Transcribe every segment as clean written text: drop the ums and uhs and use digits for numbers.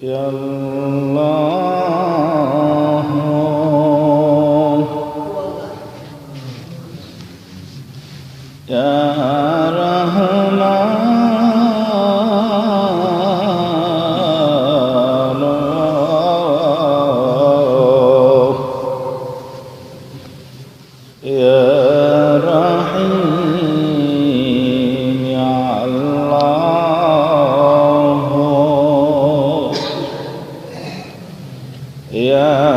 يا الله يا رحمن يا رحيم يا الله يا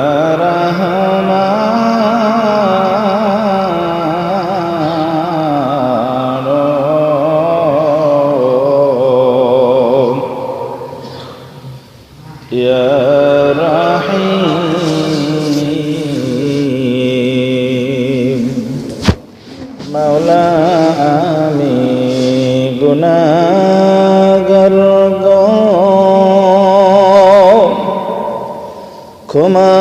মাওলা আমি গুনাহগার গো ক্ষমা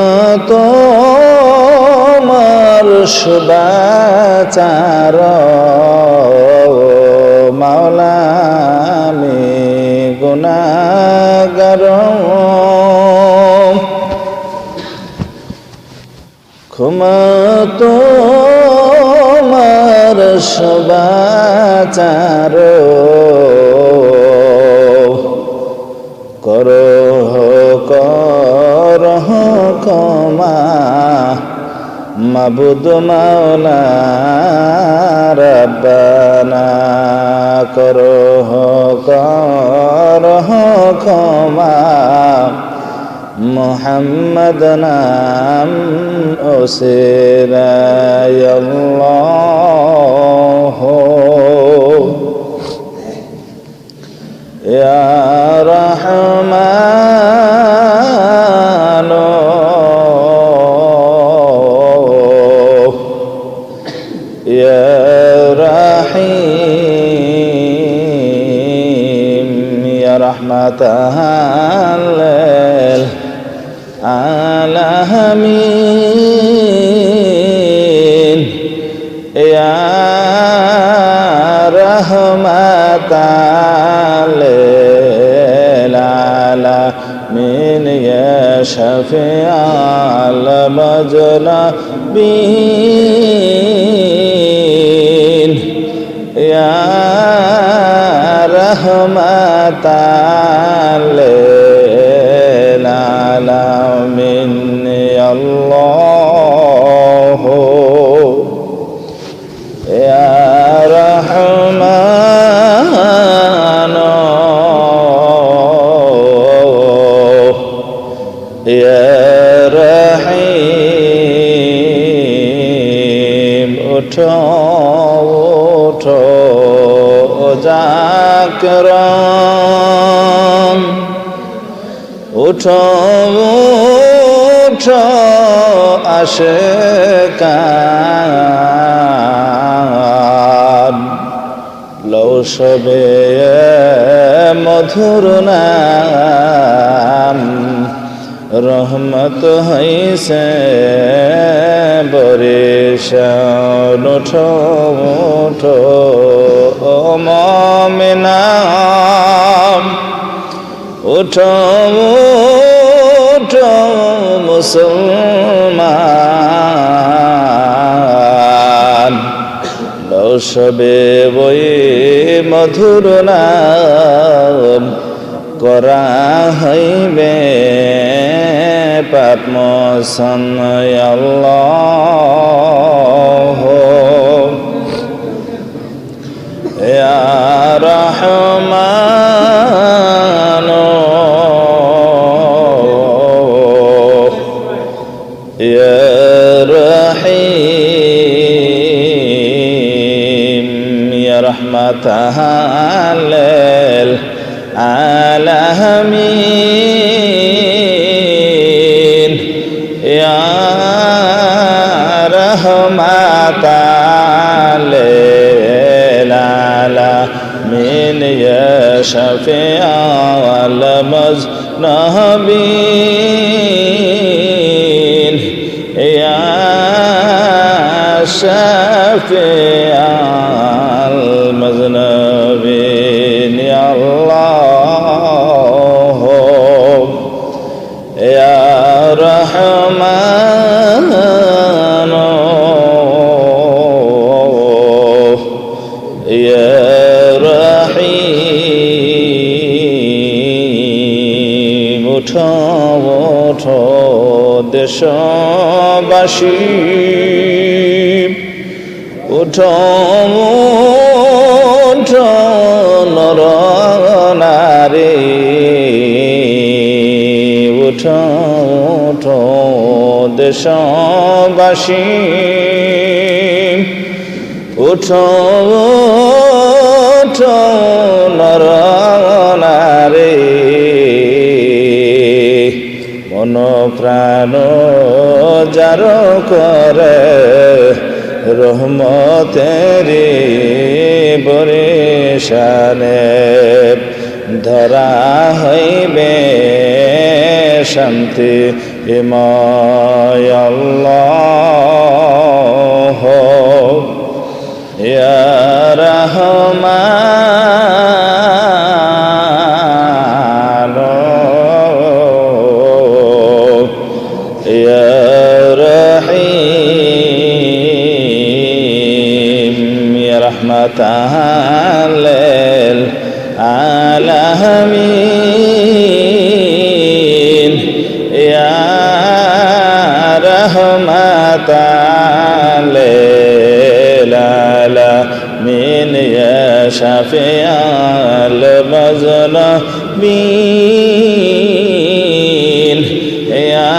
তোমার শুভাচার মাওলা আমি গুনাহগার ক্ষমা তোমার শুভাচার করহ করহ ক্ষমা মাবুদ মাওলা রব্বানা করহ করহ ক্ষমা মুহাম্মদ নাম ওসিরায়াল্লাহ ইয়া রহমান ইয়া রহিম ইয়া রাহমাতাল আলামিন ইয়া রাহমাতাল আলামিন ইয়া শাফিআল মুজনাবিন ইয়া রাহমাতাল আলামিন আল্লাহ ইয়া রহমান ইয়া রহিম উঠো উঠো জাকরাম উঠো উঠো আশিকান লও সবে মধুর নাম রহমত হইছে বরিশান উঠো উঠো ও মুমিনান উঠো উঠো মুসলমান লও সবে বই মধুর নাম করা হইবে পাপ মোচন আল্লাহ ইয়া রহমান ইয়া রহিম ইয়া রাহমাতাল আলামিন ইয়া রাহমাতাল আলামিন ইয়া শাফিআল মুজনাবিন ইয়া শাফিআল মুজনাবিন ইয়া আল্লাহ রহমান ইয়া রহিম। উঠো ওঠো দেশবাসী, উঠো ওঠো নর নারী, উঠো ওঠো দেশবাসী, উঠো ওঠো নর নারী। মন প্রাণ যার করে রহমতেরি বরিশানে, ধরা হইবে শান্তি ময় আল্লাহ। ইয়া রহমান ইয়া রহিম, ইয়া রাহমাতান লিল আলামিন, ইয়া রাহমাতান লিল আলামিন, ইয়া শাফিআল মাজলুমিন, ইয়া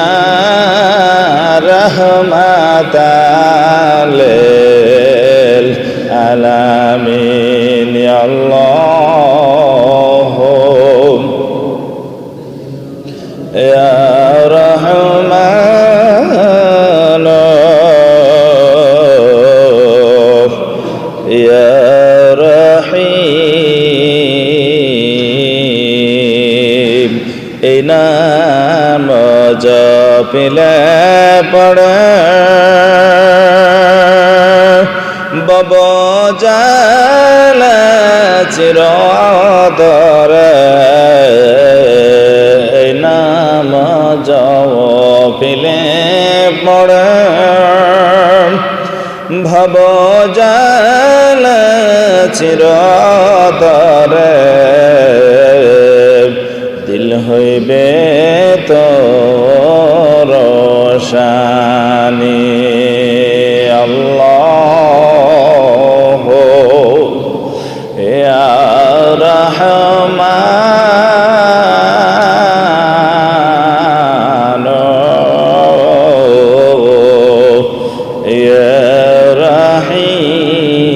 রাহমাতান লিল আলামিন। ইয়া আল্লাহ ইয়া রহমান ইয়া রহিম। এই নাম জপিলে পড়ে বব জালা চিরতরে, এই নাম জপিলে পড়ে ভব জালা চিরতরে, দিল হইবে তো রোশানি আল্লাহ। ইয়া রহমান ইয়া রহিম।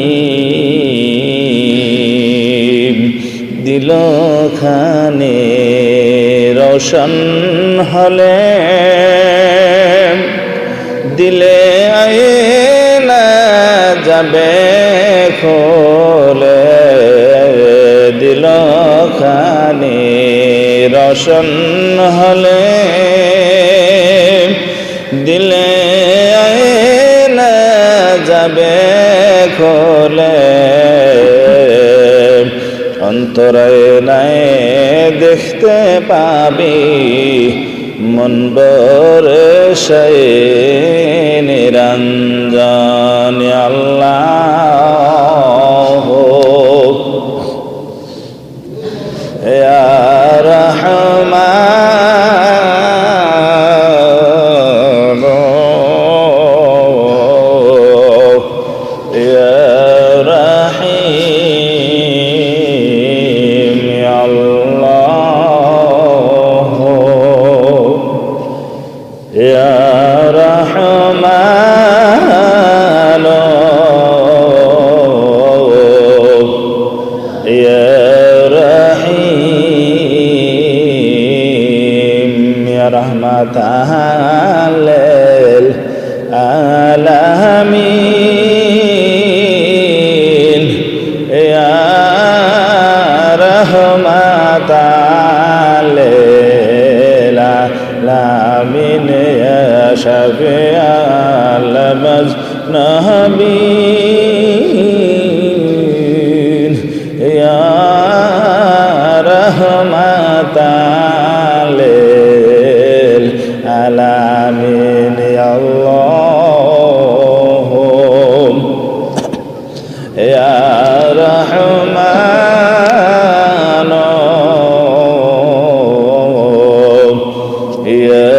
দিল খানে রোশন হলে দিলে আয়না যাবে খোলে, দিল খানে রোশন হলে দিলে আয়না যাবে খোলে, অন্তরে নাই দেখতে পাবি মন বরষে নিরঞ্জন আল্লাহ। ইয়া রহমান ইয়া রহিম, ইয়া আল্লাহ ইয়া রহমান ইয়া রহিম, ইয়া রাহমাতাল লিল আলামিন। ইয়া রহমান ইয়া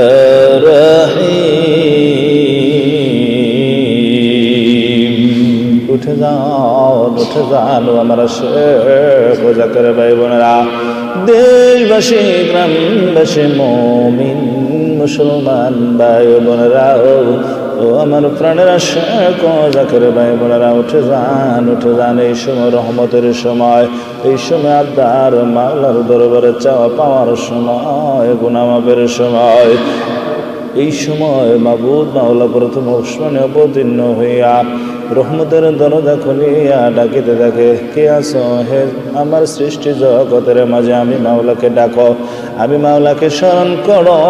রহিম। উঠে যান আমার শেখ ও জাকের ভাই বোনেরা, দেশবাসী, গ্রামবাসী, মুমিন মুসলমান ভাই বোনেরা, ও আমার প্রাণের শেখ ও জাকের ভাই বোনেরা, উঠে যান। এই সময় রহমতের সময়, এই সময় আব্দার মাওলার দরবারে চাওয়া পাওয়ার সময়, গুনাহ মাফের সময়। এই সময় মাবুদ মাওলা প্রথম আসমানে অবতীর্ণ হইয়া রহমতের দরজা খুলিয়া ডাকিতে থাকে, কে আছো হে আমার সৃষ্টি জগতের মাঝে? আমি মাওলাকে ডাকো, আমি মাওলাকে স্মরণ করো,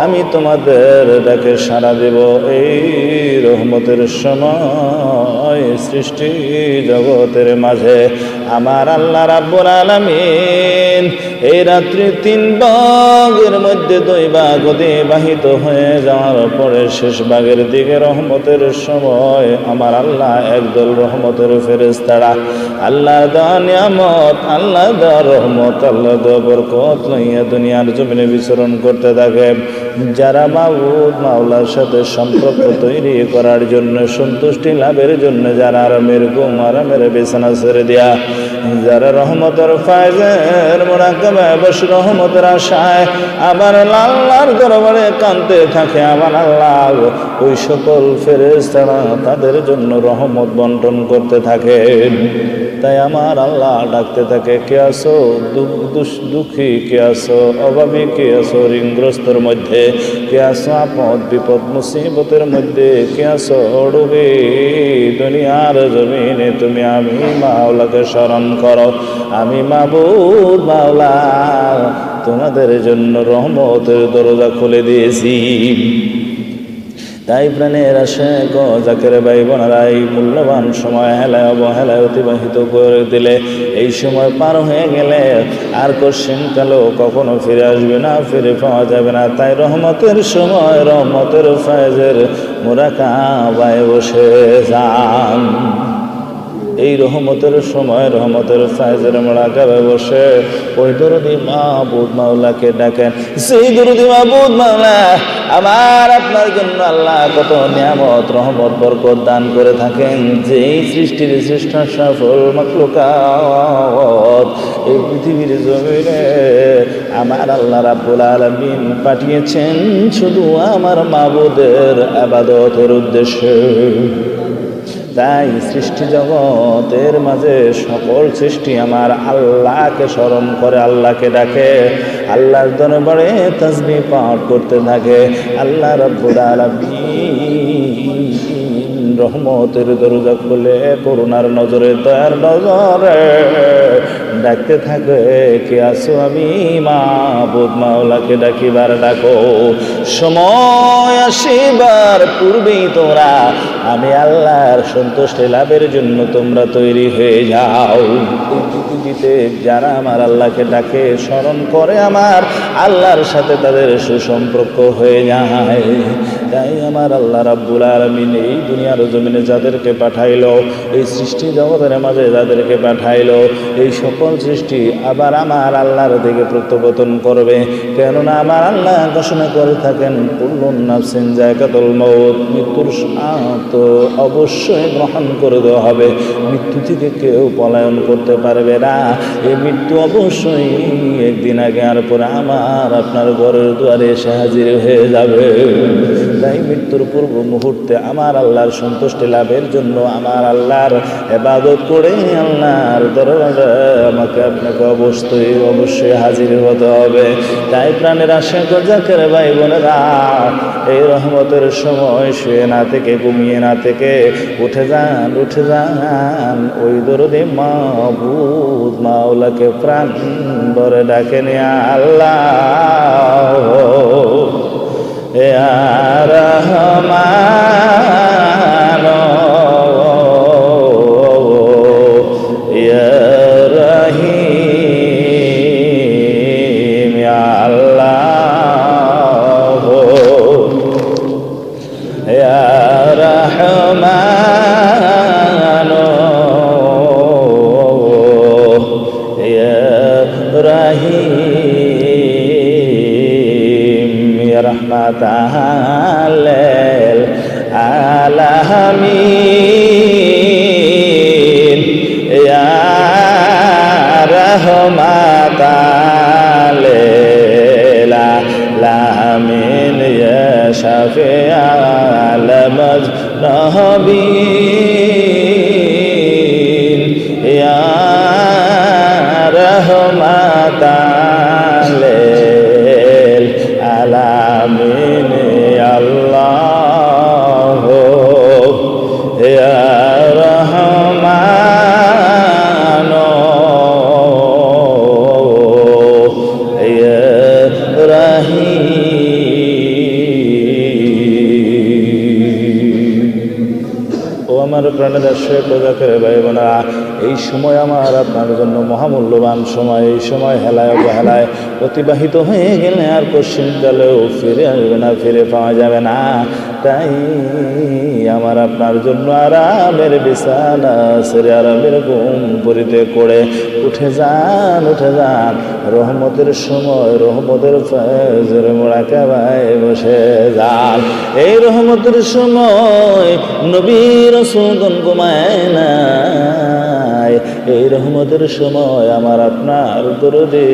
আমি তোমাদের ডাকে সাড়া দেব। এই রহমতের সময় সৃষ্টি জগতের মাঝে আমার আল্লাহ রাব্বুল আলামিন এই রাত্রি 3 ভাগের মধ্যে 2 ভাগ অতিবাহিত হয়ে যাওয়ার পরে শেষ ভাগের দিকে রহমতের সময় আমার আল্লাহ একদল রহমতের ফেরেশতারা আল্লাহ দেওয়া নিয়ামত, আল্লাহ দেওয়া রহমত, আল্লাহ দেওয়া বরকত লইয়া দুনিয়ার জমিনে বিচরণ করতে থাকে। যারা মাবুদ মাওলার সাথে সম্পর্ক তৈরি করার জন্য, সন্তুষ্টি লাভের জন্য, যারা আরামের ঘুম আরামের বিছানা ছেড়ে দেয়া, যারা রহমতের ফায়জের মুরাকাবায় বস রহমতের আশায় আবার আল্লাহর দরবারে কাঁদতে থাকে, আমার আল্লাহ ওই সকল ফেরেশতারা তাদের জন্য রহমত বন্টন করতে থাকে। তাই আমার আল্লাহ ডাকতে থাকে, কে আছো দুঃখী, কে আছো অভাবী, কে আছো ঋণগ্রস্তর মধ্যে, কে আছো আপদ বিপদ মুসিবতের মধ্যে, কে আছো ডুবে দুনিয়ার জমিনে, তুমি আমি মাওলাকে স্মরণ করো, আমি মাবুদ মাওলা তোমাদের জন্য রহমতের দরজা খুলে দিয়েছি। তাই প্রাণের আশেক ও জাকের ভাই বোনেরা, এই মূল্যবান সময় হেলায় অবহেলায় অতিবাহিত করে দিলে, এই সময় পার হয়ে গেলে আর কোশ্চেন কালো কখনো ফিরে আসবে না, ফিরে পাওয়া যাবে না। তাই রহমতের সময় রহমতের ফায়জের মুরাকাবায় বসে যান। এই রহমতের সময় রহমতের ফায়জের মুরাকাবায় বসে ওই দরদি মাবুদ মাওলাকে ডাকেন। সেই দরদি মাবুদ মাওলা আমার আপনার জন্য আল্লাহ কত নিয়ামত রহমত বরকত দান করে থাকেন, যে এই সৃষ্টির শ্রেষ্ঠ সফল মাখলুকাত এই পৃথিবীর জমিনে আমার আল্লাহ রাব্বুল আলামিন পাঠিয়েছেন শুধু আমার মাবুদের ইবাদতের উদ্দেশ্যে। তাই সৃষ্টি জগতের মাঝে সকল সৃষ্টি আমার আল্লাহকে স্মরণ করে, আল্লাহকে ডাকে, আল্লাহর দরবারে তাসবিহ পাঠ করতে থাকে। আল্লাহ রাব্বুল আলামিন রহমতের দরজা খুলে করুণার নজরে, দয়ার নজরে ডাকতে থাকে, কে আছো? আমি মাবুদ মাওলাকে ডাকিবার ডাকো। সময় আসিবার পূর্বেই তোমরা আমি আল্লাহর সন্তুষ্টি লাভের জন্য তোমরা তৈরি হয়ে যাও। পৃথিবীতে যারা আমার আল্লাহকে ডাকে, স্মরণ করে, আমার আল্লাহর সাথে তাদের সুসম্পর্ক হয়ে যায়। তাই আমার আল্লাহ রাব্বুল আলামিন এই দুনিয়ার জমিনে যাদেরকে পাঠাইলো, এই সৃষ্টি জগতের মাঝে যাদেরকে পাঠাইলো, এই সকল সৃষ্টি আবার আমার আল্লাহর দিকে প্রত্যাবর্তন করবে। কেননা আমার আল্লাহ ঘোষণা করে থাকেন, কুল্লুন নাফসিন যায়কাতুল মউত, মৃত্যুর স্বাদ অবশ্যই গ্রহণ করে দেওয়া হবে। মৃত্যু থেকে কেউ পলায়ন করতে পারবে না। এই মৃত্যু অবশ্যই একদিন আগে আর পরে আমার আপনার ঘরের দুয়ারে এসে হাজির হয়ে যাবে। তাই মৃত্যুর পূর্ব মুহূর্তে আমার আল্লাহর সন্তুষ্টি লাভের জন্য আমার আল্লাহর ইবাদত করে আল্লাহর দরবারে আমাকে আপনাকে অবশ্যই হাজির হতে হবে। তাই প্রাণের আশেক ও জাকের ভাই বোনেরা, এই রহমতের সময় শুয়ে না থেকে, ঘুমিয়ে না থেকে উঠে যান ওই দরদি মাবুদ মাওলাকে প্রাণ ভরে ডাকেন, আল্লাহ ইয়া রহমান ইয়া রহিম, ইয়া আল্লাহ ইয়া রহমান রহমাতাল আলামিন ইয়া রহমাতাল আলামিন ইয়া শাফিআল মুজনবিন ইয়া রহমাতাল আলামিন আল্লাহ ইয়া রহমান ইয়া রহিম। ও আমার প্রাণের আশ্রয় প্রজা করে ভাই বোনা, এই সময় আমার আপনার জন্য মহামূল্যবান সময়। এই সময় হেলায় অবহেলায় অতিবাহিত হয়ে গেলে আর পশ্চিমকালেও ফিরে আসবে না, ফিরে পাওয়া যাবে না। তাই আমার আপনার জন্য আরামের বিছানা ছেড়ে আরামের ঘুম পরিত্যাগ করে উঠে যান, উঠে যান। রহমতের সময় রহমতের ফয়জের মোরাকাবায় বসে যান। এই রহমতের সময় নবী রাসূলগণ ঘুমায় না, এই রহমতের সময় আমার আপনার দরদে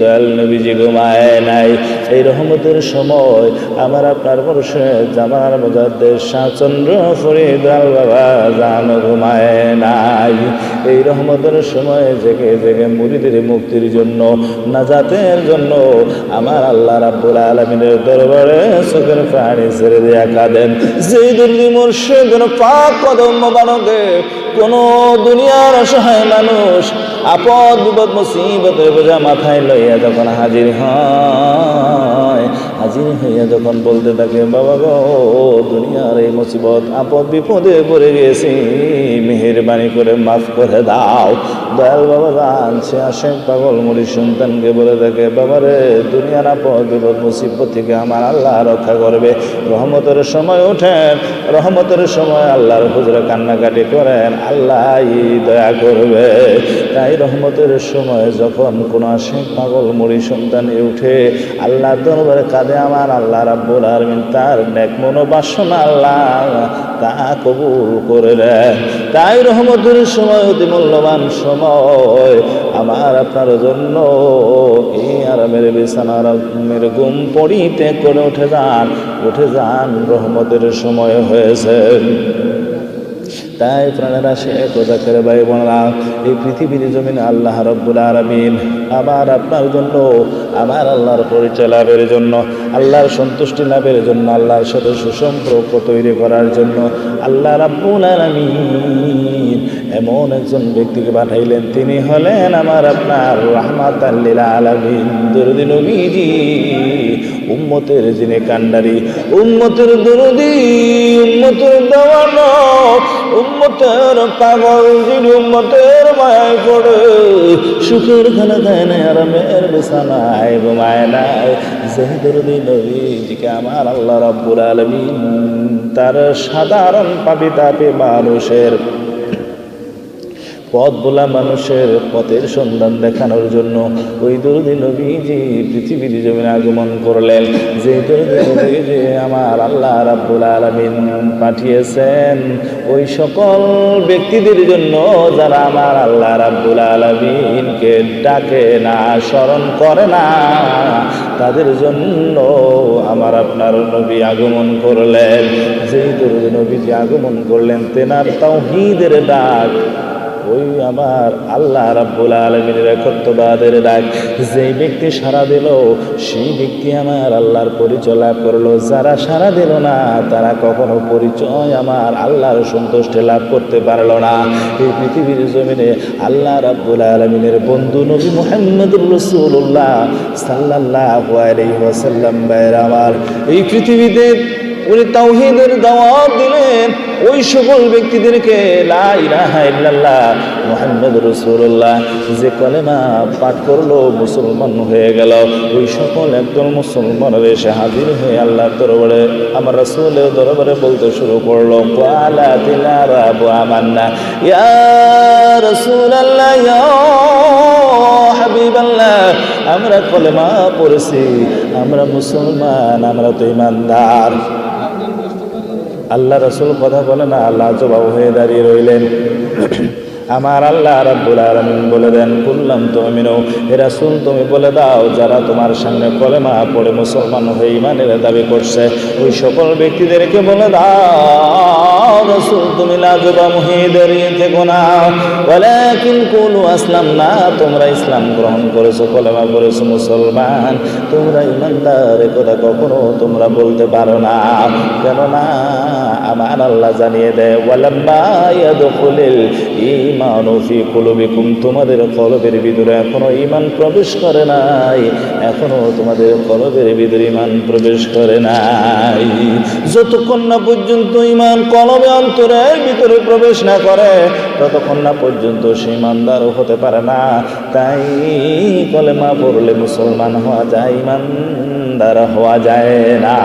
দয়াল নবীজি ঘুমায় নাই। এই রহমতের সময় আমার আপনার মুর্শিদ জামানার মুজাদ্দিদ শাহচন্দ্র ফরিদ আল বাবা জান ঘুমায় নাই। এই রহমতের সময় জেগে জেগে মুরিদের মুক্তির জন্য, নাজাতের জন্য আমার আল্লাহ রাব্বুল আলামিনের দরবারে চোখের পানি ছেড়ে দিয়া কাঁদেন। যেই দুর্দি মুর্শিদ পাক কদম মোবারকে কোন দুনিয়ার অসহায় মানুষ আপদ বিপদ মুসিবতের বোঝা মাথায় লইয়া যখন হাজির হয়, হাজির হইয়া যখন বলতে থাকে, বাবা গো দুনিয়ার এই মুসিবত আপদ বিপদে পড়ে গেছি, মেহেরবানি করে মাফ করে দাও। দয়াল বাবা জানছে আশেক পাগল মুড়ি সন্তানকে বলে থাকে, বাবারে দুনিয়ার আপদ বিপদ মুসিবত থেকে আমার আল্লাহ রক্ষা করবে। রহমতের সময় ওঠেন, রহমতের সময় আল্লাহর হুজুরে কান্নাকাটি করেন, আল্লাহ দয়া করবে। তাই রহমতের সময় যখন কোন আশেক পাগল মুড়ি সন্তান উঠে আল্লাহ দরবারে কাঁদে, আমার আল্লাহ রাব্বুল আলামিন তার নেক মনোবাসনা আল্লাহ তা কবুল করে দেন। তাই রহমতের সময় অতি মূল্যবান সময় আমার আপনার জন্য এই আরামের বিছানা আরামের ঘুম পড়িতে করে উঠে যান, উঠে যান, রহমতের সময় হয়েছে। তাই প্রাণেরা সে কথা করে ভাই বোনরা, এই পৃথিবীর জমিনে আল্লাহ রাব্বুল আলামিন আমার আপনার জন্য, আমার আল্লাহর পরিচয় লাভের জন্য, আল্লাহর সন্তুষ্টি লাভের জন্য, আল্লাহর সাথে সুসম্পর্ক তৈরি করার জন্য আল্লাহ রাব্বুল আলামিন এমন একজন ব্যক্তিকে পাঠাইলেন, তিনি হলেন আমার আপনার রাহমাতাল লিল আলামিন দরদি নবীজি, উম্মতের যিনি কান্ডারি, উম্মতের দরদি, উম্মতের দেওয়ানা, উম্মতের পাগল, যিনি উম্মতের মায়ায় পড়ে সুখের খানা খায় না, আরামের বিছানায় ঘুমায় না। যেই দরদি নবীজিকে আমার আল্লাহ রাব্বুল আলামিন তার সাধারণ পাপিতাপি মানুষের পথ বলা মানুষের পথের সন্ধান দেখানোর জন্য ওই দরদি নবীজি পৃথিবীর জমিনে আগমন করলেন। যে দরদি নবীজি আমার আল্লাহ রাব্বুল আলামিন পাঠিয়েছেন ওই সকল ব্যক্তিদের জন্য যারা আমার আল্লাহ রাব্বুল আলামিনকে ডাকে না, স্মরণ করে না, তাদের জন্য আমার আপনার নবী আগমন করলেন। যেই দরদি নবীজি আগমন করলেন, তেনার তাওহীদের ডাক, ওই আমার আল্লাহ রাব্বুল আলামিনের একত্ববাদের ডাক, যেই ব্যক্তি সাড়া দিল সেই ব্যক্তি আমার আল্লাহর পরিচয় লাভ করলো। যারা সাড়া দিল না তারা কখনো পরিচয় আমার আল্লাহর সন্তুষ্টি লাভ করতে পারলো না। এই পৃথিবীর জমিনে আল্লাহ রাব্বুল আলামিনের বন্ধু নবী মুহাম্মদুর রাসূলুল্লাহ সাল্লাল্লাহু আলাইহি ওয়াসাল্লাম ভাইরা আমার, এই পৃথিবীতে উনি তাওহীদের দাওয়াত দিলেন ওই সকল ব্যক্তিদেরকে, লা ইলাহা ইল্লাল্লাহ মুহাম্মদুর রাসূলুল্লাহ, যে কলেমা পাঠ করলো মুসলমান হয়ে গেল। ওই সকল একদল মুসলমানের এসে হাজির হয়ে আল্লাহর দরবারে আমার রাসূলের দরবারে বলতে শুরু করলো, ওয়ালা তিলারা আমান্না ইয়া রাসূলুল্লাহ ইয়া হাবিবাল্লাহ, আমরা কলেমা পড়েছি, আমরা মুসলমান, আমরা তো ইমানদার। আল্লাহ রাসূল কথা বলে না, আল্লাহ জবাব হয়ে দাঁড়িয়ে রইলেন। আমার আল্লাহ রাব্বুল আলামিন বলে দেন, কুল্লাম তুমিনু, হে রাসূল তুমি বলে দাও যারা তোমার সামনে কলেমা পড়ে মুসলমান হয়ে ঈমানের দাবি করছে ওই সকল ব্যক্তিদেরকে বলে দাও রাসূল তুমি লাজবাব হয়ে দাঁড়িয়ে থেকো না, ওয়ালাকিন কুলু আসলামনা, তোমরা ইসলাম গ্রহণ করেছো, কলেমা পড়েছো, মুসলমান, তোমরা ঈমানদার এ কথা কখনো তোমরা বলতে পারো না। কেননা আমার আল্লাহ জানিয়ে দেয়, ওয়ালাম্মা ইয়াদখুলুল ঈমানু ফি কুলুবিকুম, তোমাদের কলবের ভিতরে এখনো ঈমান প্রবেশ করে নাই, এখনো তোমাদের কলবের ভিতরে ঈমান প্রবেশ করে নাই। যতক্ষণ না পর্যন্ত ঈমান কলবে অন্তরের ভিতরে প্রবেশ না করে ততক্ষণ না পর্যন্ত সে ঈমানদার হতে পারে না। তাই কলেমা পড়লে মুসলমান হওয়া যায়, ঈমানদার হওয়া যায় না।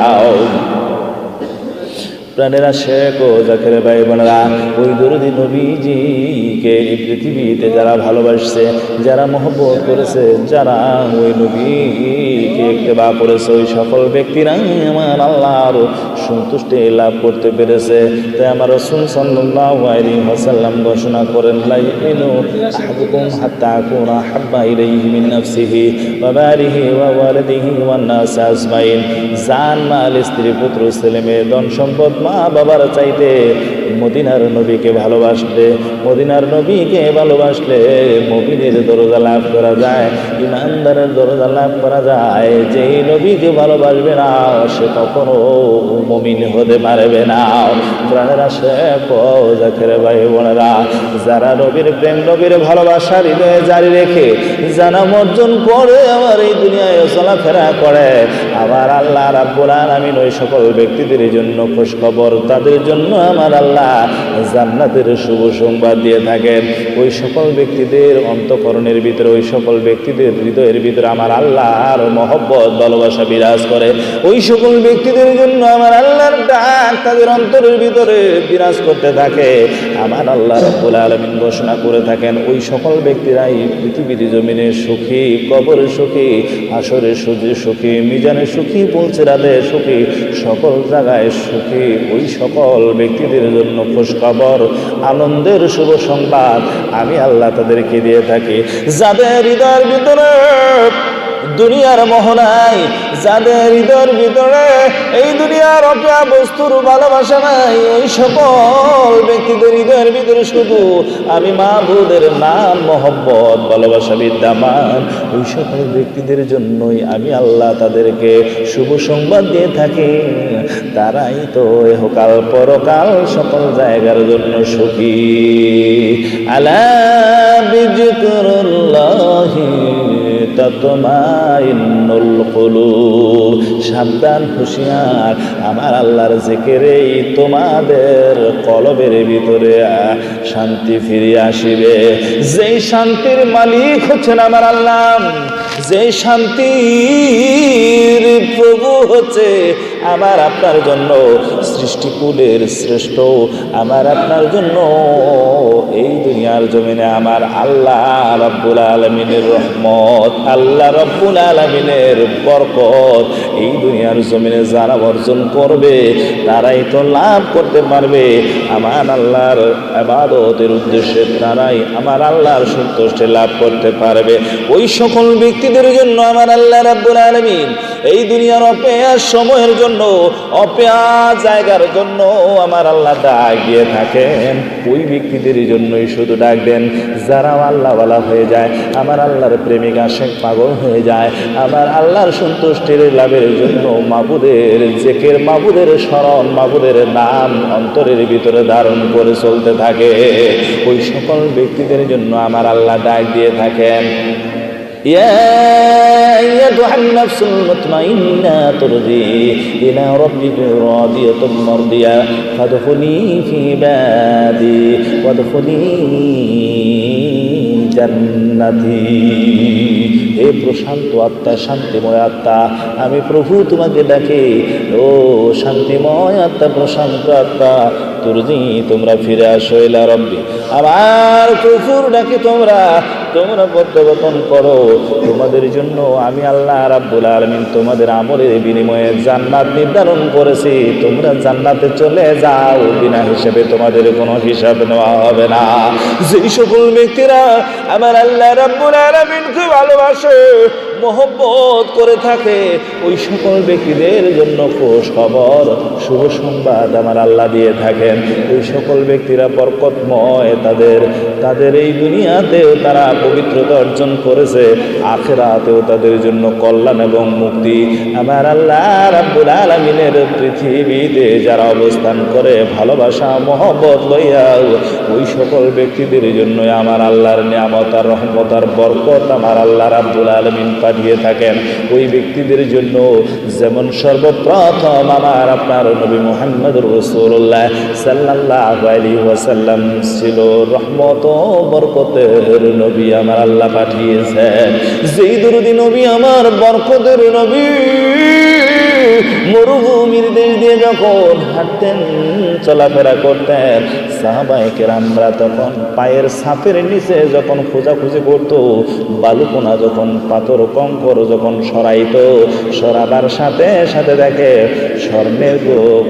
প্রাণেরা শেখ ও জাকের ভাই বোনেরা, ওই দরদি নবীজিকে এই পৃথিবীতে যারা ভালোবাসছে, যারা মহব্বত করেছে, যারা ওই নবীকে ইত্তেবা করেছে, ওই সকল ব্যক্তিরাই আমার আল্লাহর সন্তুষ্টি লাভ করতে পেরেছে। তাই আমার রাসূল সাল্লাল্লাহু আলাইহি ওয়াসাল্লাম ঘোষণা করেন, লা ইউমিনু আহাদুকুম হাত্তা আকুনা হাব্বা ইলাইহি মিন নাফসিহি ওয়া মালিহি ওয়া ওয়ালিদিহি ওয়ান নাস আজমাইন, জান মাল, স্ত্রী, পুত্র, ছেলে মেয়ে, ধন সম্পদ, মা বাবার চাইতে মদিনার নবীকে ভালোবাসলে, মদিনার নবীকে ভালোবাসলে মুমিনের দরজা লাভ করা যায়, ইমানদারের দরজা লাভ করা যায়। যেই নবীকে ভালোবাসবে না সে কখনো মুমিন হতে পারবে না। প্রাণেরা শেখ ও জাকের ভাই বোনেরা, যারা নবীর প্রেম, নবীর ভালোবাসা হৃদয়ে জারি রেখে জানাম অর্জন করে আমার এই দুনিয়ায় চলাফেরা করে, আমার আল্লাহ রাব্বুল আলামিন ওই সকল ব্যক্তিদের জন্য খোঁজখবর, তাদের জন্য আমার আল্লাহ জান্নাতের শুভ সংবাদ দিয়ে থাকেন। ওই সকল ব্যক্তিদের অন্তঃকরণের ভিতরে, ওই সকল ব্যক্তিদের হৃদয়ের ভিতরে আমার আল্লাহর মহব্বত, ভালোবাসা বিরাজ করে। ওই সকল ব্যক্তিদের জন্য আমার আল্লাহর ডাক তাদের অন্তরের ভিতরে বিরাজ করতে থাকে। আমার আল্লাহ রাব্বুল আলামিন ঘোষণা করে থাকেন, ওই সকল ব্যক্তিরাই পৃথিবীর জমিনে সুখী, কবরে সুখী, হাসরে সুখী, মিজানে সুখী, পুলসিরাতে সুখী, সকল জায়গায় সুখী। ওই সকল ব্যক্তিদের জন্য খোঁজখবর, আনন্দের শুভ সংবাদ আমি আল্লাহ তাদেরকে দিয়ে থাকি। যাদের হৃদয়ের ভিতরে দুনিয়ার মোহ নাই, যাদের হৃদয়ের ভিতরে এই দুনিয়ার অপ্রিয় বস্তুর ভালোবাসা নাই, ওই সকল ব্যক্তিদের হৃদয়ের ভিতরে শুধু আমি মাবুদের নাম, মহব্বত, ভালোবাসা বিদ্যমান। ওই সকল ব্যক্তিদের জন্যই আমি আল্লাহ তাদেরকে শুভ সংবাদ দিয়ে থাকি। তারাই তো ইহকাল পরকাল সকল জায়গার জন্য সুখী। আলা বিযিকরিল্লাহি তাতমাইন্নুল কুলুব, সাবধান, হুঁশিয়ার, আমার আল্লাহর জিকিরেই তোমাদের কলবের ভিতরে শান্তি ফিরে আসিবে। যেই শান্তির মালিক হচ্ছেন আমার আল্লাহ, যেই শান্তির প্রভু হচ্ছে আমার আপনার জন্য সৃষ্টিকুলের শ্রেষ্ঠ, আমার আপনার জন্য এই দুনিয়ার জমিনে আমার আল্লাহ রাব্বুল আলামিনের রহমত, আল্লাহ রাব্বুল আলামিনের বরকত এই দুনিয়ার জমিনে যারা অর্জন করবে তারাই তো লাভ করতে পারবে। আমার আল্লাহর ইবাদতের উদ্দেশ্যে তারাই আমার আল্লাহর সন্তুষ্টি লাভ করতে পারবে। ওই সকল ব্যক্তিদের জন্য আমার আল্লাহ রাব্বুল আলামিন এই দুনিয়ার অপেয়ার সময়ের জন্য, অপেয়ার জায়গার জন্য আমার আল্লাহ ডাক দিয়ে থাকেন। ওই ব্যক্তিদের জন্যই শুধু ডাক দেন যারা আল্লাহওয়ালা হয়ে যায়, আমার আল্লাহর প্রেমিক আশেক পাগল হয়ে যায়, আমার আল্লাহর সন্তুষ্টির লাভের জন্য মাবুদের জিকির, মাবুদের স্মরণ, মাবুদের নাম অন্তরের ভিতরে ধারণ করে চলতে থাকে। ওই সকল ব্যক্তিদের জন্য আমার আল্লাহ ডাক দিয়ে থাকেন, يا أيتها النفس المطمئنة ترجي إلى ربك راضية مرضية فادخلي في عبادي وادخلي জান্নাতি। হে প্রশান্ত আত্মা, শান্তিময় আত্মা, আমি প্রভু তোমাকে ডাকি। ও শান্তিময় আত্মা, প্রশান্ত আত্মা, তুরজি তোমরা ফিরে আসো ইলা রব্বি, আমার প্রভুর ডাকে তোমরা তোমরা প্রত্যাবর্তন করো, তোমাদের জন্য আমি আল্লাহ রাব্বুল আলামিন তোমাদের আমলের বিনিময়ে জান্নাত নির্ধারণ করেছি, তোমরা জান্নাতে চলে যাও, বিনা হিসাবে তোমাদের কোনো হিসাব নেওয়া হবে না। যেই সকল ব্যক্তিরা আমার আল্লাহ রাব্বুল আলামিনকে ভালোবাসে, মহব্বত করে থাকে, ওই সকল ব্যক্তিদের জন্য খোশ খবর, শুভ সংবাদ আমার আল্লাহ দিয়ে থাকেন। ওই সকল ব্যক্তিরা বরকতময়, তাদের এই দুনিয়াতেও তারা পবিত্রতা অর্জন করেছে, আখিরাতেও তাদের জন্য কল্যাণ এবং মুক্তি। আমার আল্লাহ রাব্বুল আলামিনের পৃথিবীতে যারা অবস্থান করে ভালোবাসা মহব্বত লইয়া, ওই সকল ব্যক্তিদের জন্য আমার আল্লাহর নিয়ামত আর রহমত আর বরকত আমার আল্লাহ রাব্বুল আলামিন পাঠিয়ে থাকেন। ওই ব্যক্তিদের জন্য যেমন সর্বপ্রথম আমার আপনার নবী মুহাম্মদুর রাসূলুল্লাহ সাল্লাল্লাহু আলাইহি ওয়াসাল্লাম ছিল রহমত ও বরকতের নবী আমার আল্লাহ পাঠিয়েছেন। যেই দরুদি নবী আমার বরকতের নবী মরুভূমির দেশ দিয়ে যখন হাঁটতেন, চলাফেরা করতেন, সাহাবায়ে কেরামরা তখন পায়ের ছাপের নিচে যখন খোঁজাখুঁজি করত, বালুকোনা যখন পাথর কঙ্কর যখন সরাইতো, সরাবার সাথে সাথে দেখে স্বর্ণের